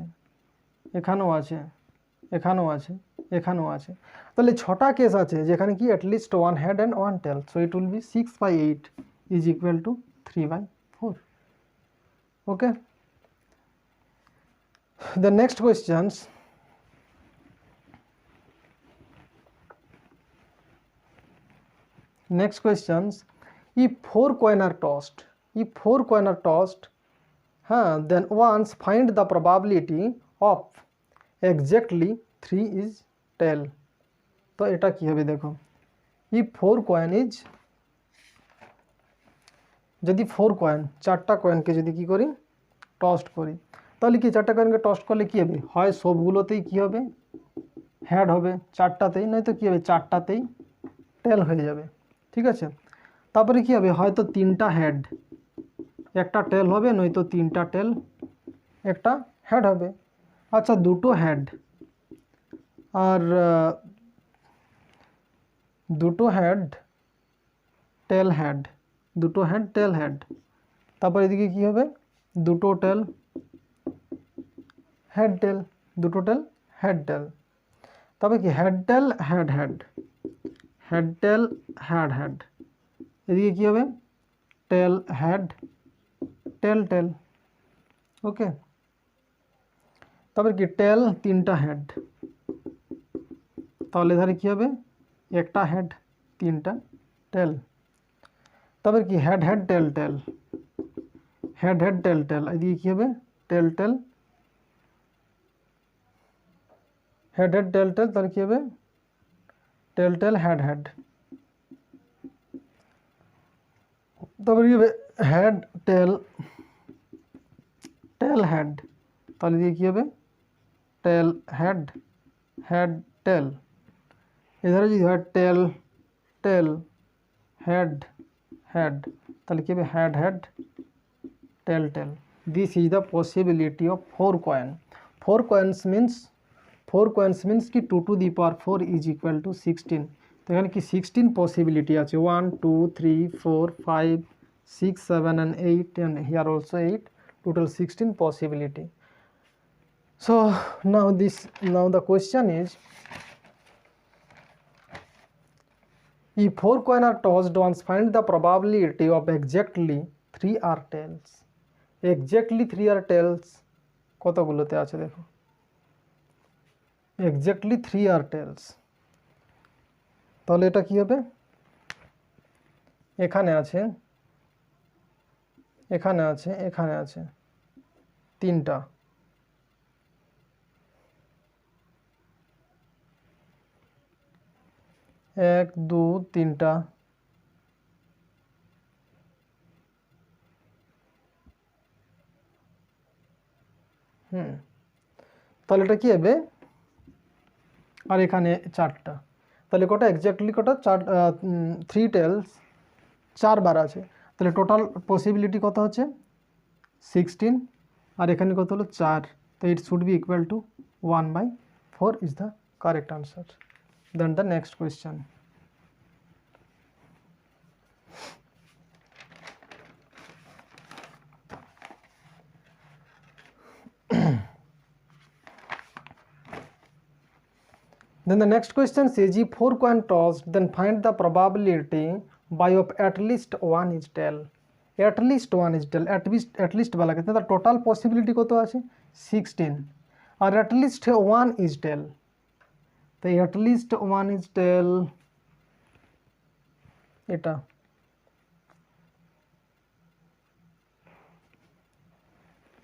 এখানেও আছে, এখানেও আছে, এখানেও আছে, তাহলে 6টা কেস আছে যেখানে কি at least 1 head and 1 tail, so it will be 6/8 is equal to 3/4। Okay, the next questions if 4 coin are tossed, if 4 coin are tossed, then once find the probability of exactly 3 is tail। তো এটা কি হবে দেখো, if 4 coin is, যদি 4 coin 4টা কয়েনকে যদি কি করি টস্ট করি, তাহলে কি 4টা কয়েনকে টস্ট করলে কি হবে, হয় সবগুলোতেই কি হবে হেড হবে 4টাতেই, নয়তো কি হবে 4টাতেই টেল হয়ে যাবে। ঠিক আছে, তারপরে কি হবে, হয়তো 3টা হেড একটা টেল হবে, নয়তো 3টা টেল একটা হেড হবে। আচ্ছা, দুটো হেড আর দুটো হেড টেল হেড, দুটো হেড টেল হেড, তারপর এদিকে কি হবে দুটো টেল হেড টেল, দুটো টেল হেড টেল, তবে কি head tail head head, head tail head head, এদিকে কি হবে টেল হেড টেল টেল। ওকে, তারপর কি টেল 3টা হেড, তাহলে ধারে কি হবে একটা হেড 3টা টেল, তারপর কি head head tail tail, head head tail টেল, এদিকে কি হবে টেল টেল হেড হেড টেল টেল, তাহলে কি হবে টেল টেল হেড হেড, তারপর কি হবে হেড টেল টেল হেড, তাহলে দিয়ে কী হবে টেল হেড হেড টেল, এধারে যদি হয় টেল টেল হেড হেড, তাহলে কী হবে head head tail tail. This is the possibility of 4 coin. 4 coins means no 2 to the power 4 is equal to 16। তো এখানে কি 16 পসিবিলিটি আছে, 1 2 3 4 5 6 7 and 8 and here also 8, total 16 possibility. So now the question is if 4 coin are tossed once find the probability of exactly 3 are tails। exactly 3 are tails কতগুলোতে আছে দেখো, exactly 3 are tails, তাহলে এটা কি হবে এখানে আছে এখানে আছে এখানে আছে 3টা, 1 2 3টা, তাহলে এটা কি হবে আর এখানে 4টা, তাহলে কটা এক্স্যাক্টলি কটা 3 টেলস 4 বার আছে, তাহলে টোটাল পসিবিলিটি কত হচ্ছে 16, আর এখানে কত হলো 4, তো it should be equal to 1/4 is the correct answer. Then the next question. Then the next question says, if 4 coin tossed, then find the probability by of at least 1 is tail. At least 1 is tail, at least বলা গেছে, তার total possibility কত আছে 16, আর at least 1 is tail, তো at least 1 is tail এটা,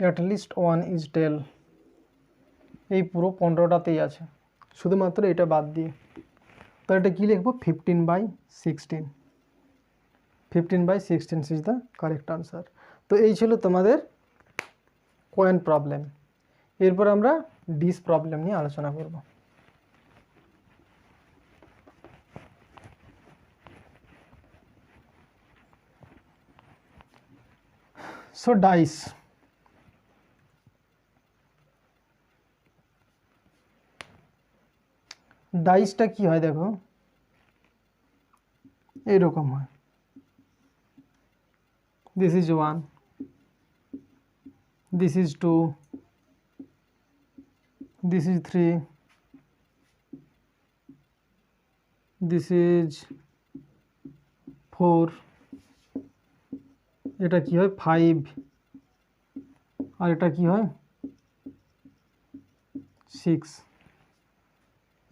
at least 1 is tail এই পুরো 15টাতেই আছে, শুধুমাত্র এটা বাদ দিয়ে, তো এটা কি লিখবো 15/16, 15/16 ইজ দ্য কারেক্ট আনসার। তো এই ছিল তোমাদের কয়েন প্রবলেম। এরপর আমরা ডিস প্রবলেম নিয়ে আলোচনা করব। সো ডাইস, ডাইসটা কি হয় দেখো এইরকম হয়, this is 1, this is 2, this is 3, this is 4, এটা কি হয় 5, আর এটা কি হয় 6,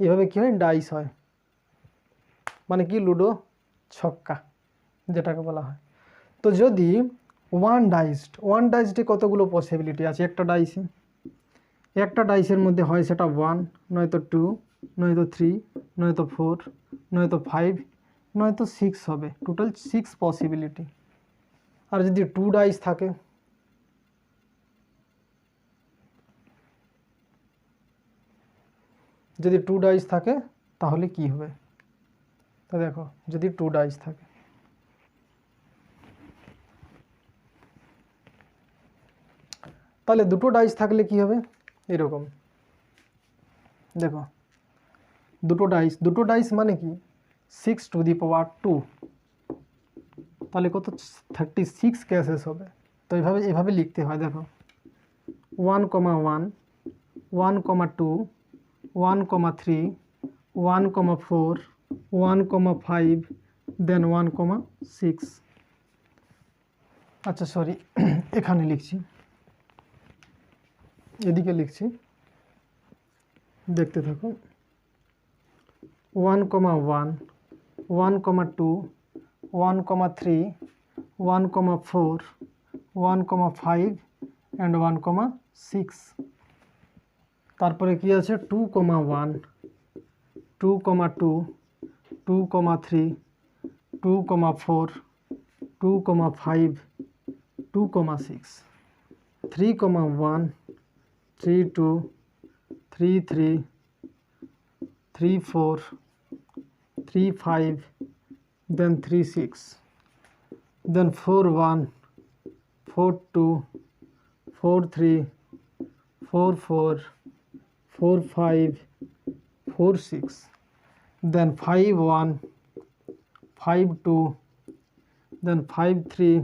এভাবে কি হয় ডাইস হয়, মানে কি লুডো ছক্কা যেটাকে বলা হয়। তো যদি ওয়ান ডাইসডে কতগুলো পসিবিলিটি আছে, একটা ডাইসের মধ্যে হয় সেটা 1, নয়তো 2, নয়তো 3, নয়তো 4, নয়তো 5, নয়তো 6 হবে, টোটাল 6 পসিবিলিটি। আর যদি 2 ডাইস থাকে, যদি 2 ডাইস থাকে তাহলে কি হবে, তো দেখো যদি 2 ডাইস থাকে, তাহলে দুটো ডাইস থাকলে কি হবে এরকম, দেখো দুটো ডাইস মানে কি 6 টু দি পাওয়ার 2, তাহলে কত 36 কেসেস হবে। তো এভাবে লিখতে হয়, দেখো 1, 1, 1, 2, 1, 3, 1, 4, 1, 5, দেন 1, 6। আচ্ছা সরি, এখানে লিখছি, এদিকে লিখছি, দেখতে থাকো 1, 1, 1, 2, 1, 3, 1, 4, 1, 5 and 1, 6। তারপরে কি আছে 2, 1, 2, 2, 2, 3, 2, 4, 2, 5, 2, 6, 3, 1, 3, 2, 3, 3, 3, 4, 3, 5, then 3, 6, then 4, 1, 4, 2, 4, 3, 4, 4, 4, 5, 4, 6, then 5, 1, 5, 2, then 5, 3,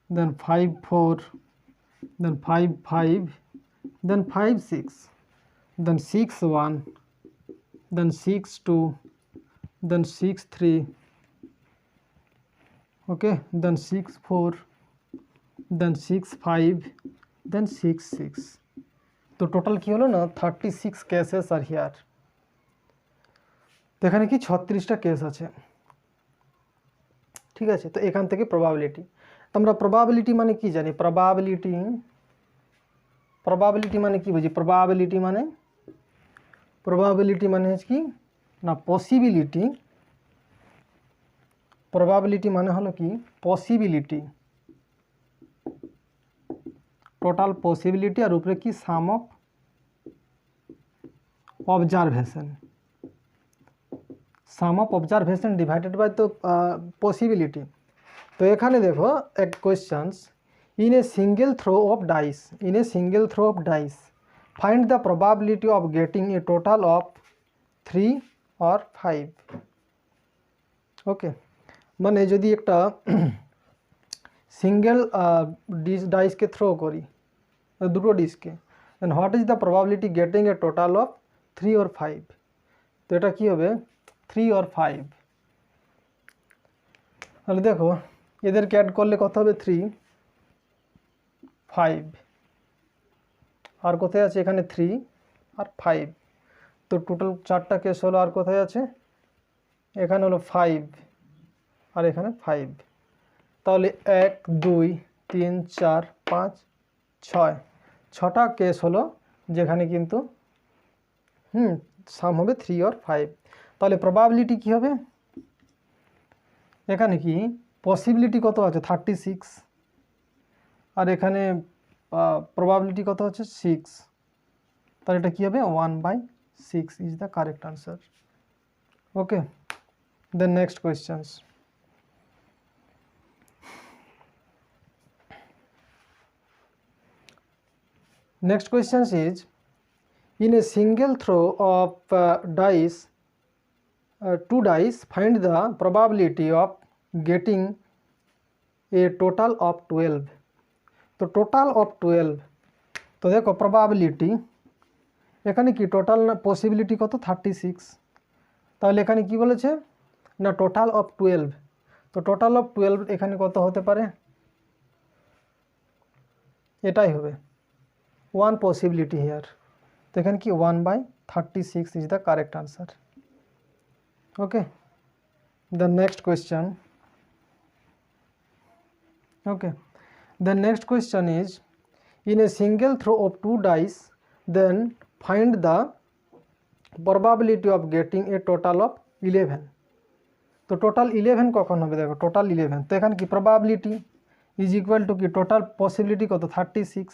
then 5, 4, then 5, 5, then 5, 6, then 6, 1, then 6, 2, then 6, 3, okay, then 6, 4, then 6, 5, then 6, 6। তো টোটাল কি হলো না 36 কেসেস আর হিয়ার, তো এখানে কি 36টা কেস আছে, ঠিক আছে। তো এখান থেকে প্রবাবিলিটি, তো আমরা প্রবাবিলিটি মানে কি জানি, প্রবাবিলিটি মানে কি বুঝি, প্রবাবিলিটি মানে হচ্ছে কি না পসিবিলিটি, প্রবাবিলিটি মানে হলো কি পসিবিলিটি, টোটাল পসিবিলিটি আর উপরে কি sum of observation, sum of observation divided by তো পসিবিলিটি। তো এখানে দেখো এক questions, in a single throw of dice, in a single throw of dice find the probability of getting a total of 3 or 5। Okay, মানে যদি একটা single ডাইসকে throw করি, দুটো ডিসকে, then what is the probability getting a total of 3 or 5। তো এটা কী হবে 3 or 5। তাহলে দেখো এদেরকে অ্যাড করলে কত হবে 3 5, আর কোথায় আছে এখানে 3 আর 5, তো টোটাল 4টা কেস হলো। আর কোথায় আছে এখানে হলো 5 আর এখানে 5, তাহলে 1 2 3 4 5 6, 6টা কেস হলো যেখানে কিন্তু সাম হবে 3 or 5। তাহলে প্রবাবিলিটি কী হবে, এখানে কি পসিবিলিটি কত আছে 36, আর এখানে প্রবাবিলিটি কত হচ্ছে 6, তাহলে এটা কী হবে 1/6 is the correct answer. Okay, then next questions. Next question is, in a single throw of dice, 2 dice, find the probability of getting a total of 12। তো টোটাল অফ 12, তো দেখো প্রবাবিলিটি এখানে কি টোটাল না পসিবিলিটি কত 36, তাহলে এখানে কি বলেছে না টোটাল অফ 12, তো টোটাল অফ 12 এখানে কত হতে পারে, এটাই হবে 1 possibility here, তো এখানে কি 1/36 is the correct answer। okay, the next question। okay, the next question is, in a single throw of 2 dice, then find the probability of getting a total of 11। তো টোটাল 11 কখন হবে, দেখো total 11, তো এখানে কি প্রবাবিলিটি ইজ ইকুয়াল টু কি total possibility কত 36,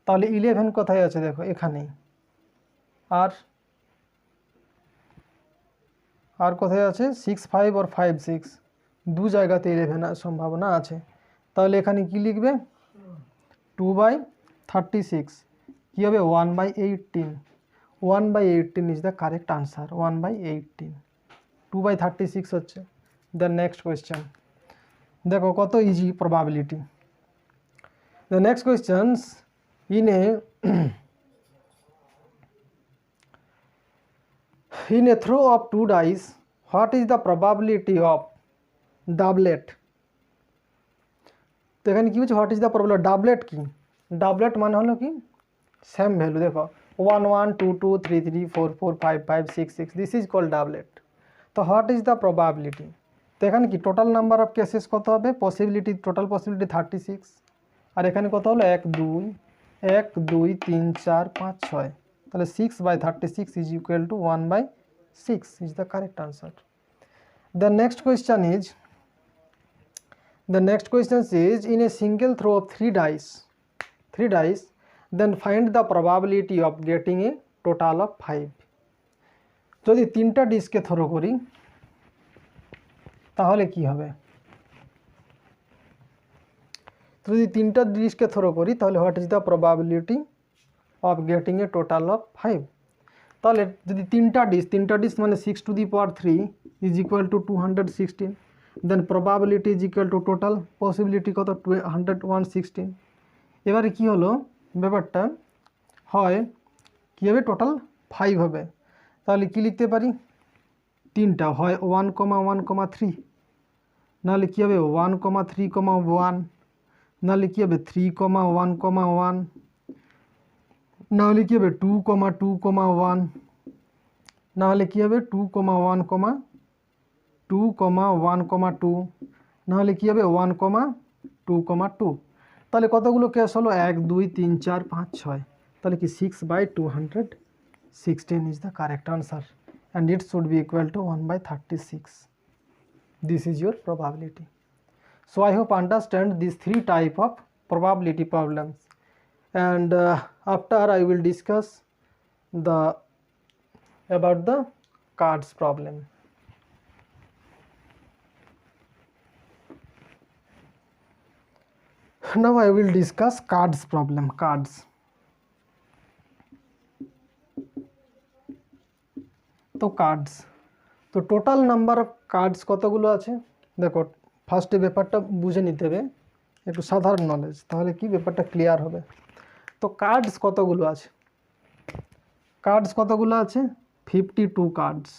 তাহলে 11 কোথায় আছে দেখো এখানেই, আর কোথায় আছে 6 5 or 5 6, দু জায়গাতে 11 সম্ভাবনা আছে, তাহলে এখানে কি লিখবে 2/36, কী হবে 1/18, 1/18 ইজ দ্য কারেক্ট আনসার, 1/18, 2/36 হচ্ছে। দ্য নেক্সট কোয়েশ্চেন, দেখো কত easy probability. The next questions, in a throw of 2 dice, what is the probability of doublet। তো এখানে কি হচ্ছে হোয়াট ইজ দ্য প্রবাবিলিটি, ডাবলেট কি, ডাবলেট মানে হলো কি সেম ভ্যালু, দেখো 1 1 2 2 3 3 4 4 5 5 6 6, দিস ইজ কল্ড ডাবলেট। তো হোয়াট ইজ দ্য প্রবাবিলিটি, তো এখানে কি টোটাল নাম্বার অফ কেসেস কত হবে, পসিবিলিটি টোটাল পসিবিলিটি 36, আর এখানে কত হলো 1 2 3 4 5 6, তাহলে 6/36 is equal two 1/6 is the correct answer. The next question is, in a single throw of 3 dice, then find the probability of getting a total of 5। যদি 3টা ডিস্কে throw করি তাহলে কি হবে, যদি 3টা ডিস্কে থ্রো করি তাহলে what is the probability of getting a total of 5। তাহলে যদি 3টা ডিস মানে 6 to the power 3 is equal to 216, then probability is equal to total possibility কত 116। এবারে কি হলো ব্যাপারটা, হয় কী হবে টোটাল 5 হবে, তাহলে কি লিখতে পারি 3টা, হয় 1 1 3, নাহলে কী হবে 1 3 1, নাহলে কী হবে 3 1 1, নাহলে কী হবে 2 2 1, নাহলে কী হবে 2 1 2 1 2, নাহলে কী হবে 1 2 2। তাহলে কতগুলো কেস হলো 1 2 3 4 5 6, তাহলে কি 6/216 is the correct answer, and it should be equal two 1/36। This is your probability. So I hope understand these 3 type of probability problems, and after I will discuss about the cards problem. Now I will discuss cards problem. Cards. তো cards, তো total number of cards কতগুলো আছে দেখো, ফার্স্টে ব্যাপারটা বুঝে নিতে হবে, একটু সাধারণ নলেজ, তাহলে কি ব্যাপারটা ক্লিয়ার হবে। তো কার্ডস কতগুলো আছে, কার্ডস কতগুলো আছে 52 কার্ডস।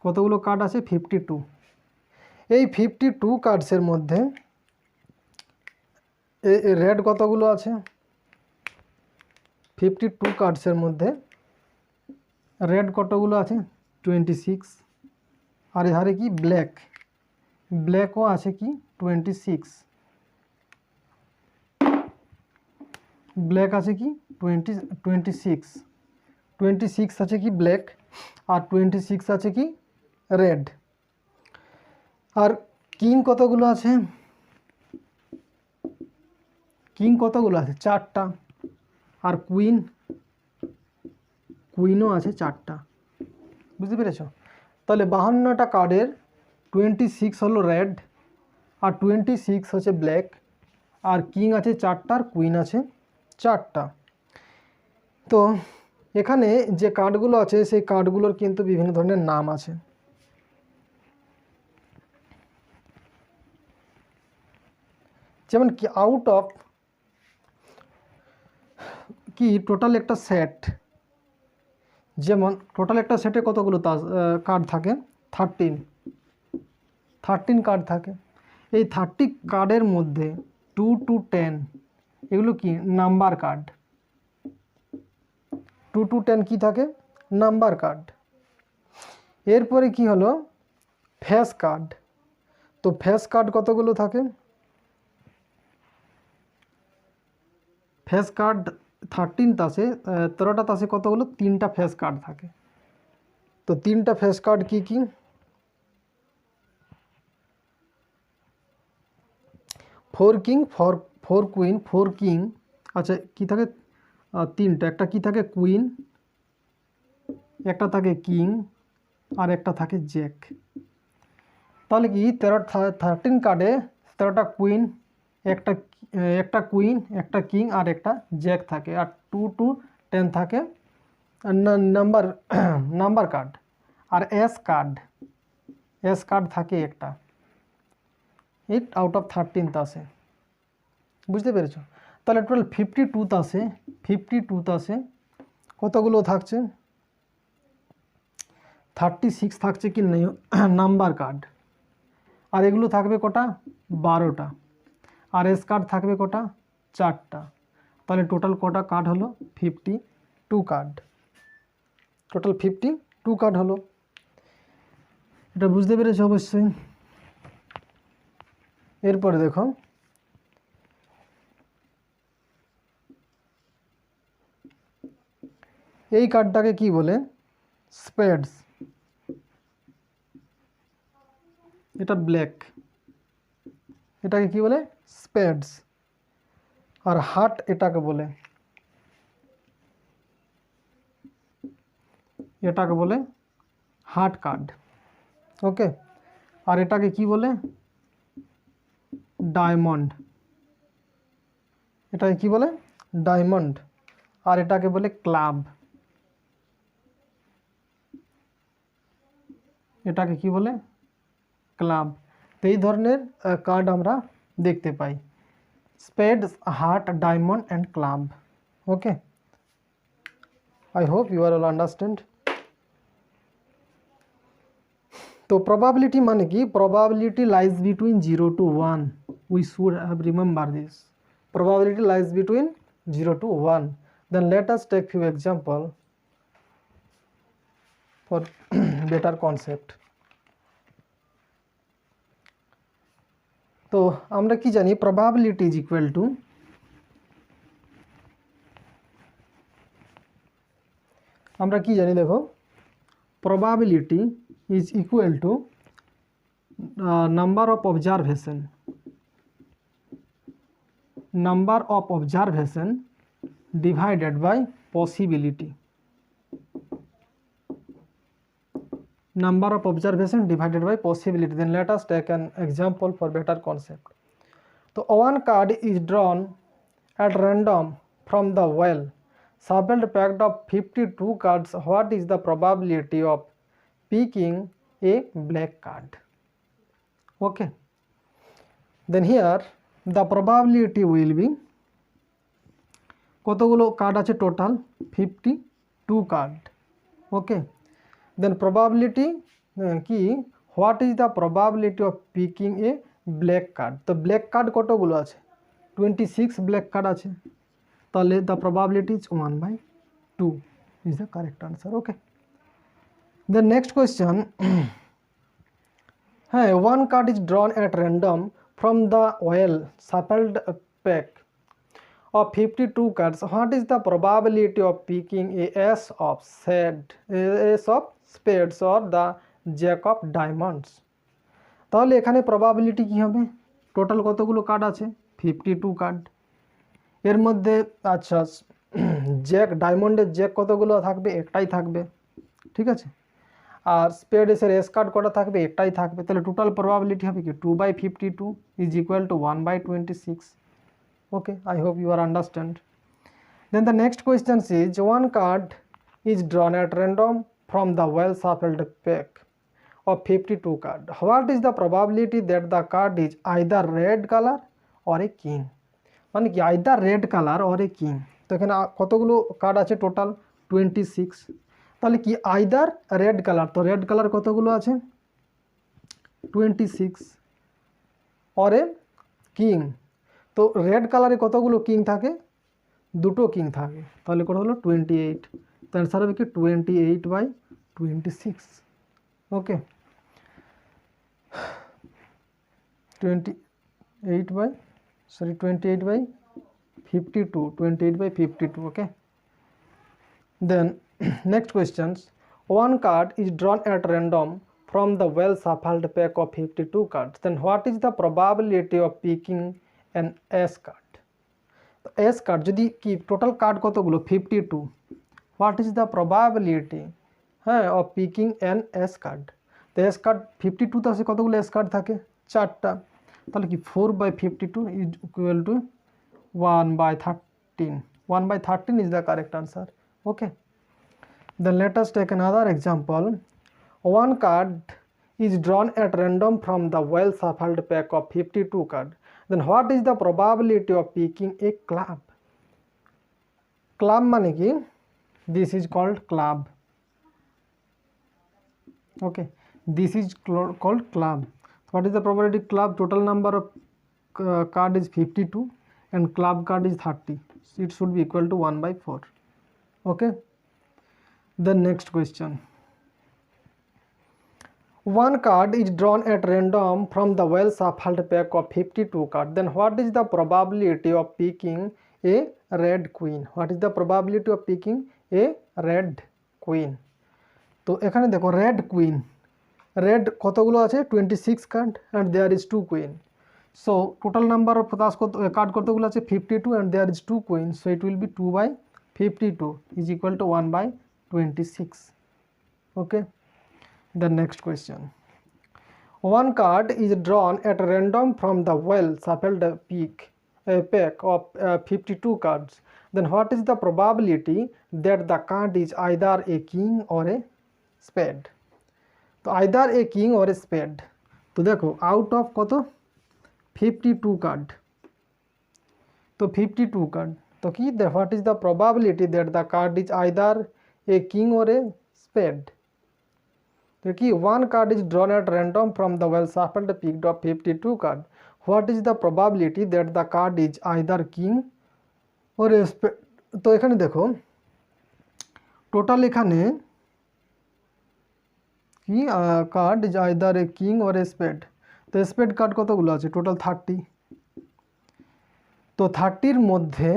কতগুলো কার্ড আছে 52। এই 52 কার্ডসের মধ্যে রেড কতগুলো আছে, 52 কার্ডসের মধ্যে রেড কতগুলো আছে 26। আর এধারে কি ব্ল্যাক, ব্ল্যাকও আছে কি 26, ব্ল্যাক আছে কি 26 আছে কি ব্ল্যাক, আর 26 আছে কি রেড। আর কিং কতগুলো আছে, কিং কতগুলো আছে 4টা, আর কুইনও আছে 4টা। বুঝতে পেরেছ? তাহলে 52টা কার্ডের 26 হলো রেড, আর 26 হচ্ছে ব্ল্যাক, আর কিং আছে 4টা, আর কুইন আছে 4টা। তো এখানে যে কার্ডগুলো আছে সেই কার্ডগুলোর কিন্তু বিভিন্ন ধরনের নাম আছে। যেমন কি আউট অফ কি টোটাল একটা সেট, যেমন টোটাল একটা সেটে কতগুলো কার্ড থাকে 13 কার্ড থাকে। এই 30 কার্ডের মধ্যে 2 to 10 এগুলো কি নাম্বার কার্ড, 2 to 10 কি থাকে নাম্বার কার্ড। এরপরে কি হলো ফেস কার্ড। তো ফেস কার্ড কতগুলো থাকে, ফেস কার্ড 13 তাসে 13টা তাসে কতগুলো 3টা ফেস কার্ড থাকে। তো 3টা ফেস কার্ড কি কি, 4 কিং, 4 কুইন, 4 কিং। আচ্ছা কি থাকে 3টা, একটা কি থাকে কুইন, একটা থাকে কিং, আর একটা থাকে জ্যাক। তাহলে কি 13 কার্ডে 13টা কুইন, একটা কুইন, একটা কিং, আর একটা জ্যাক থাকে। আর 2 to 10 থাকে নাম্বার কার্ড। আর এস কার্ড থাকে একটা, 8 out of 13 আছে। বুঝতে পেরেছো? তাহলে টোটাল 52 আছে কতগুলো থাকছে 36 থাকছে কি নাম্বার কার্ড। আর এগুলো থাকবে কটা 12টা। আর এস কার্ড থাকবে কটা 4টা। তাহলে টোটাল কটা কার্ড হলো 52 কার্ড, টোটাল 52 কার্ড হলো। এটা বুঝতে পেরেছো অবশ্যই। এরপরে দেখো এই কার্ডটাকে কি বলে স্পেডস, এটা ব্ল্যাক, এটাকে কি বলে স্পেডস। আর হার্ট এটাকে বলে, এটাকে বলে হার্ট কার্ড। ওকে। আর এটাকে কি বলে ডায়মন্ড, এটাকে কি বলে ডায়মন্ড। আর এটাকে বলে ক্লাব, এটাকে কি বলে ক্লাব। তো এই ধরনের কার্ড আমরা দেখতে পাই, spades, heart, diamond and club. Okay, I hope you are all understand. তো প্রবাবিলিটি মানে কি, probability lies between 0 to 1, we should have remember this. Probability lies between 0 to 1. Then let us take few example for better concept. তো আমরা কি জানি probability is equal two, আমরা কি জানি দেখো, probability is equal two number of observation, number of observation divided by possibility, number of observation divided by possibility. Then let us take an example for better concept. तो one card is drawn at random from the well shuffled pack of 52 cards. What is the probability of picking a black card? Okay, then here the probability will be কতগুলো card আছে total 52 card okay then probability কি what is the probability of picking a black card তো black card কতগুলো আছে 26 black card আছে তাহলে the probability is 1/2 is the correct answer okay then next question হ্যাঁ one card is drawn at random from the well shuffled pack of 52 cards. What is the probability of picking a ace of spades or the jack of diamonds? তাহলে এখানে probability কি হবে total কতগুলো card আছে 52 card এর মধ্যে আচ্ছা Jack ডায়মন্ডের জ্যাক কতগুলো থাকবে একটাই থাকবে ঠিক আছে আর স্পেডের এস কার্ড কটা থাকবে একটাই থাকবে তাহলে টোটাল প্রবাবিলিটি হবে কি 2/52 is equal two 1/26 okay I hope you are understand then the next question is one card is drawn at random from the well shuffled pack of 52 card what is the probability that the card is either red color or a king মানে কি either red color or a king তো এখানে কতগুলো card আছে total 26 তাহলে কি either red color তো red color কতগুলো আছে 26 or a king তো রেড কালারে কতগুলো কিং থাকে দুটো কিং থাকে তাহলে কত হলো 28 তো অ্যান্সার হবে কি 28/26 ওকে 28/52 okay then next questions one card is drawn at random from the well shuffled pack of 52 cards then what is the probability of picking an ace card তো ace card যদি কি টোটাল কার্ড কতগুলো 52 what is the probability হ্যাঁ of picking an ace card তো ace card 52 তে আছে কতগুলো ace card থাকে চারটা তাহলে কি 4/52 is equal two 1/13 1/13 is the correct answer okay then let us take another example one card is drawn at random from the well shuffled pack of 52 card then what is the probability of picking a club club মানে কি this is called club okay this is called club what is the probability club total number of card is 52 and club card is 30 so it should be equal to 1/4 okay the next question one card is drawn at random from the well shuffled pack of 52 cards then what is the probability of picking a red queen what is the probability of picking a red queen তো এখানে দেখো red queen red কতগুলো আছে 26 card and there is 2 queen so total number of card কতগুলো আছে 52 and there is 2 queen so it will be 2/52 is equal to 1/26 okay the next question one card is drawn at random from the well shuffled pack of 52 cards then what is the probability that the card is either a king or a spade তো either a king or a spade তো দেখো out of কত 52 card তো 52 card তো কি what is the probability that the card is either a king or a spade तो कि one card is drawn at random from the well shuffled picked of 52 card what is the probability that the card is either king or a spade তো এখানে দেখো total এখানে কি card is either a king or a spade তো spade card কতগুলো আছে total 30 তো 30 মধ্যে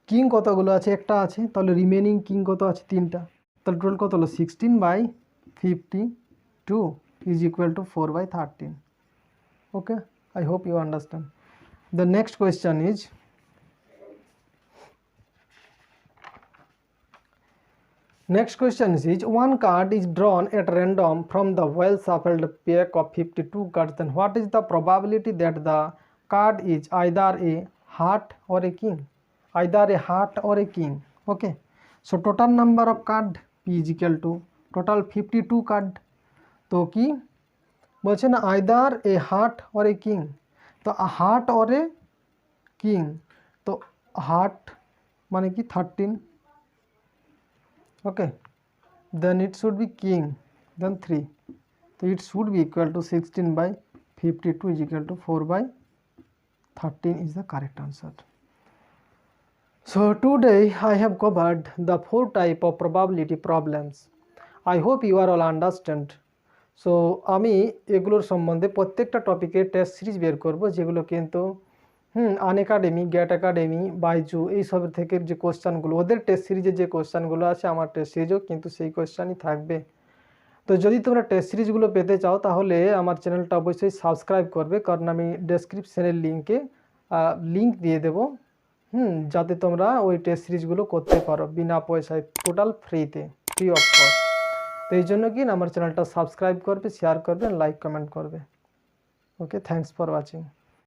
কিং কতগুলো আছে একটা আছে তাহলে রিমেনিং কিং কত আছে তিনটা তাহলে টোটাল কত হলো 16/52 is equal to 4/13 okay I hope you understand the next question is next question is one card is drawn at random from the well shuffled pack of 52 cards then what is the probability that the card is either a heart or a king, either a heart or a king. Okay, so total number of card P is equal to total 52 card. তো কি বলছে না either A heart or a king, তো heart or a king, তো heart মানে কি 13, ওকে, দেন ইট should B king, দেন 3, তো it should be equal two 16/52 is equal two 4/13 is the correct answer. So today I have covered the 4 type of probability problems. I hope you are all understand. So আমি এগুলোর সম্বন্ধে প্রত্যেকটা টপিকের test series বের করব, যেগুলো কিন্তু Unacademy, গ্যাট academy, Baiju এইসব থেকে যে কোশ্চানগুলো, ওদের টেস্ট সিরিজের যে কোশ্চানগুলো আছে আমার টেস্ট সিরিজও কিন্তু সেই কোশ্চানই থাকবে। তো যদি তোমরা টেস্ট সিরিজগুলো পেতে চাও তাহলে আমার চ্যানেলটা অবশ্যই সাবস্ক্রাইব করবে, কারণ আমি ডেসক্রিপশনের লিঙ্ক দিয়ে দেবো, যাতে তোমরা ওই টেস্ট সিরিজগুলো করতে পারো বিনা পয়সায়, টোটাল ফ্রিতে, ফ্রি অফ কস্ট। তো এই জন্য কি আমার চ্যানেলটা সাবস্ক্রাইব করবে, শেয়ার করবে, লাইক কমেন্ট করবে। ওকে, থ্যাঙ্কস ফর ওয়াচিং।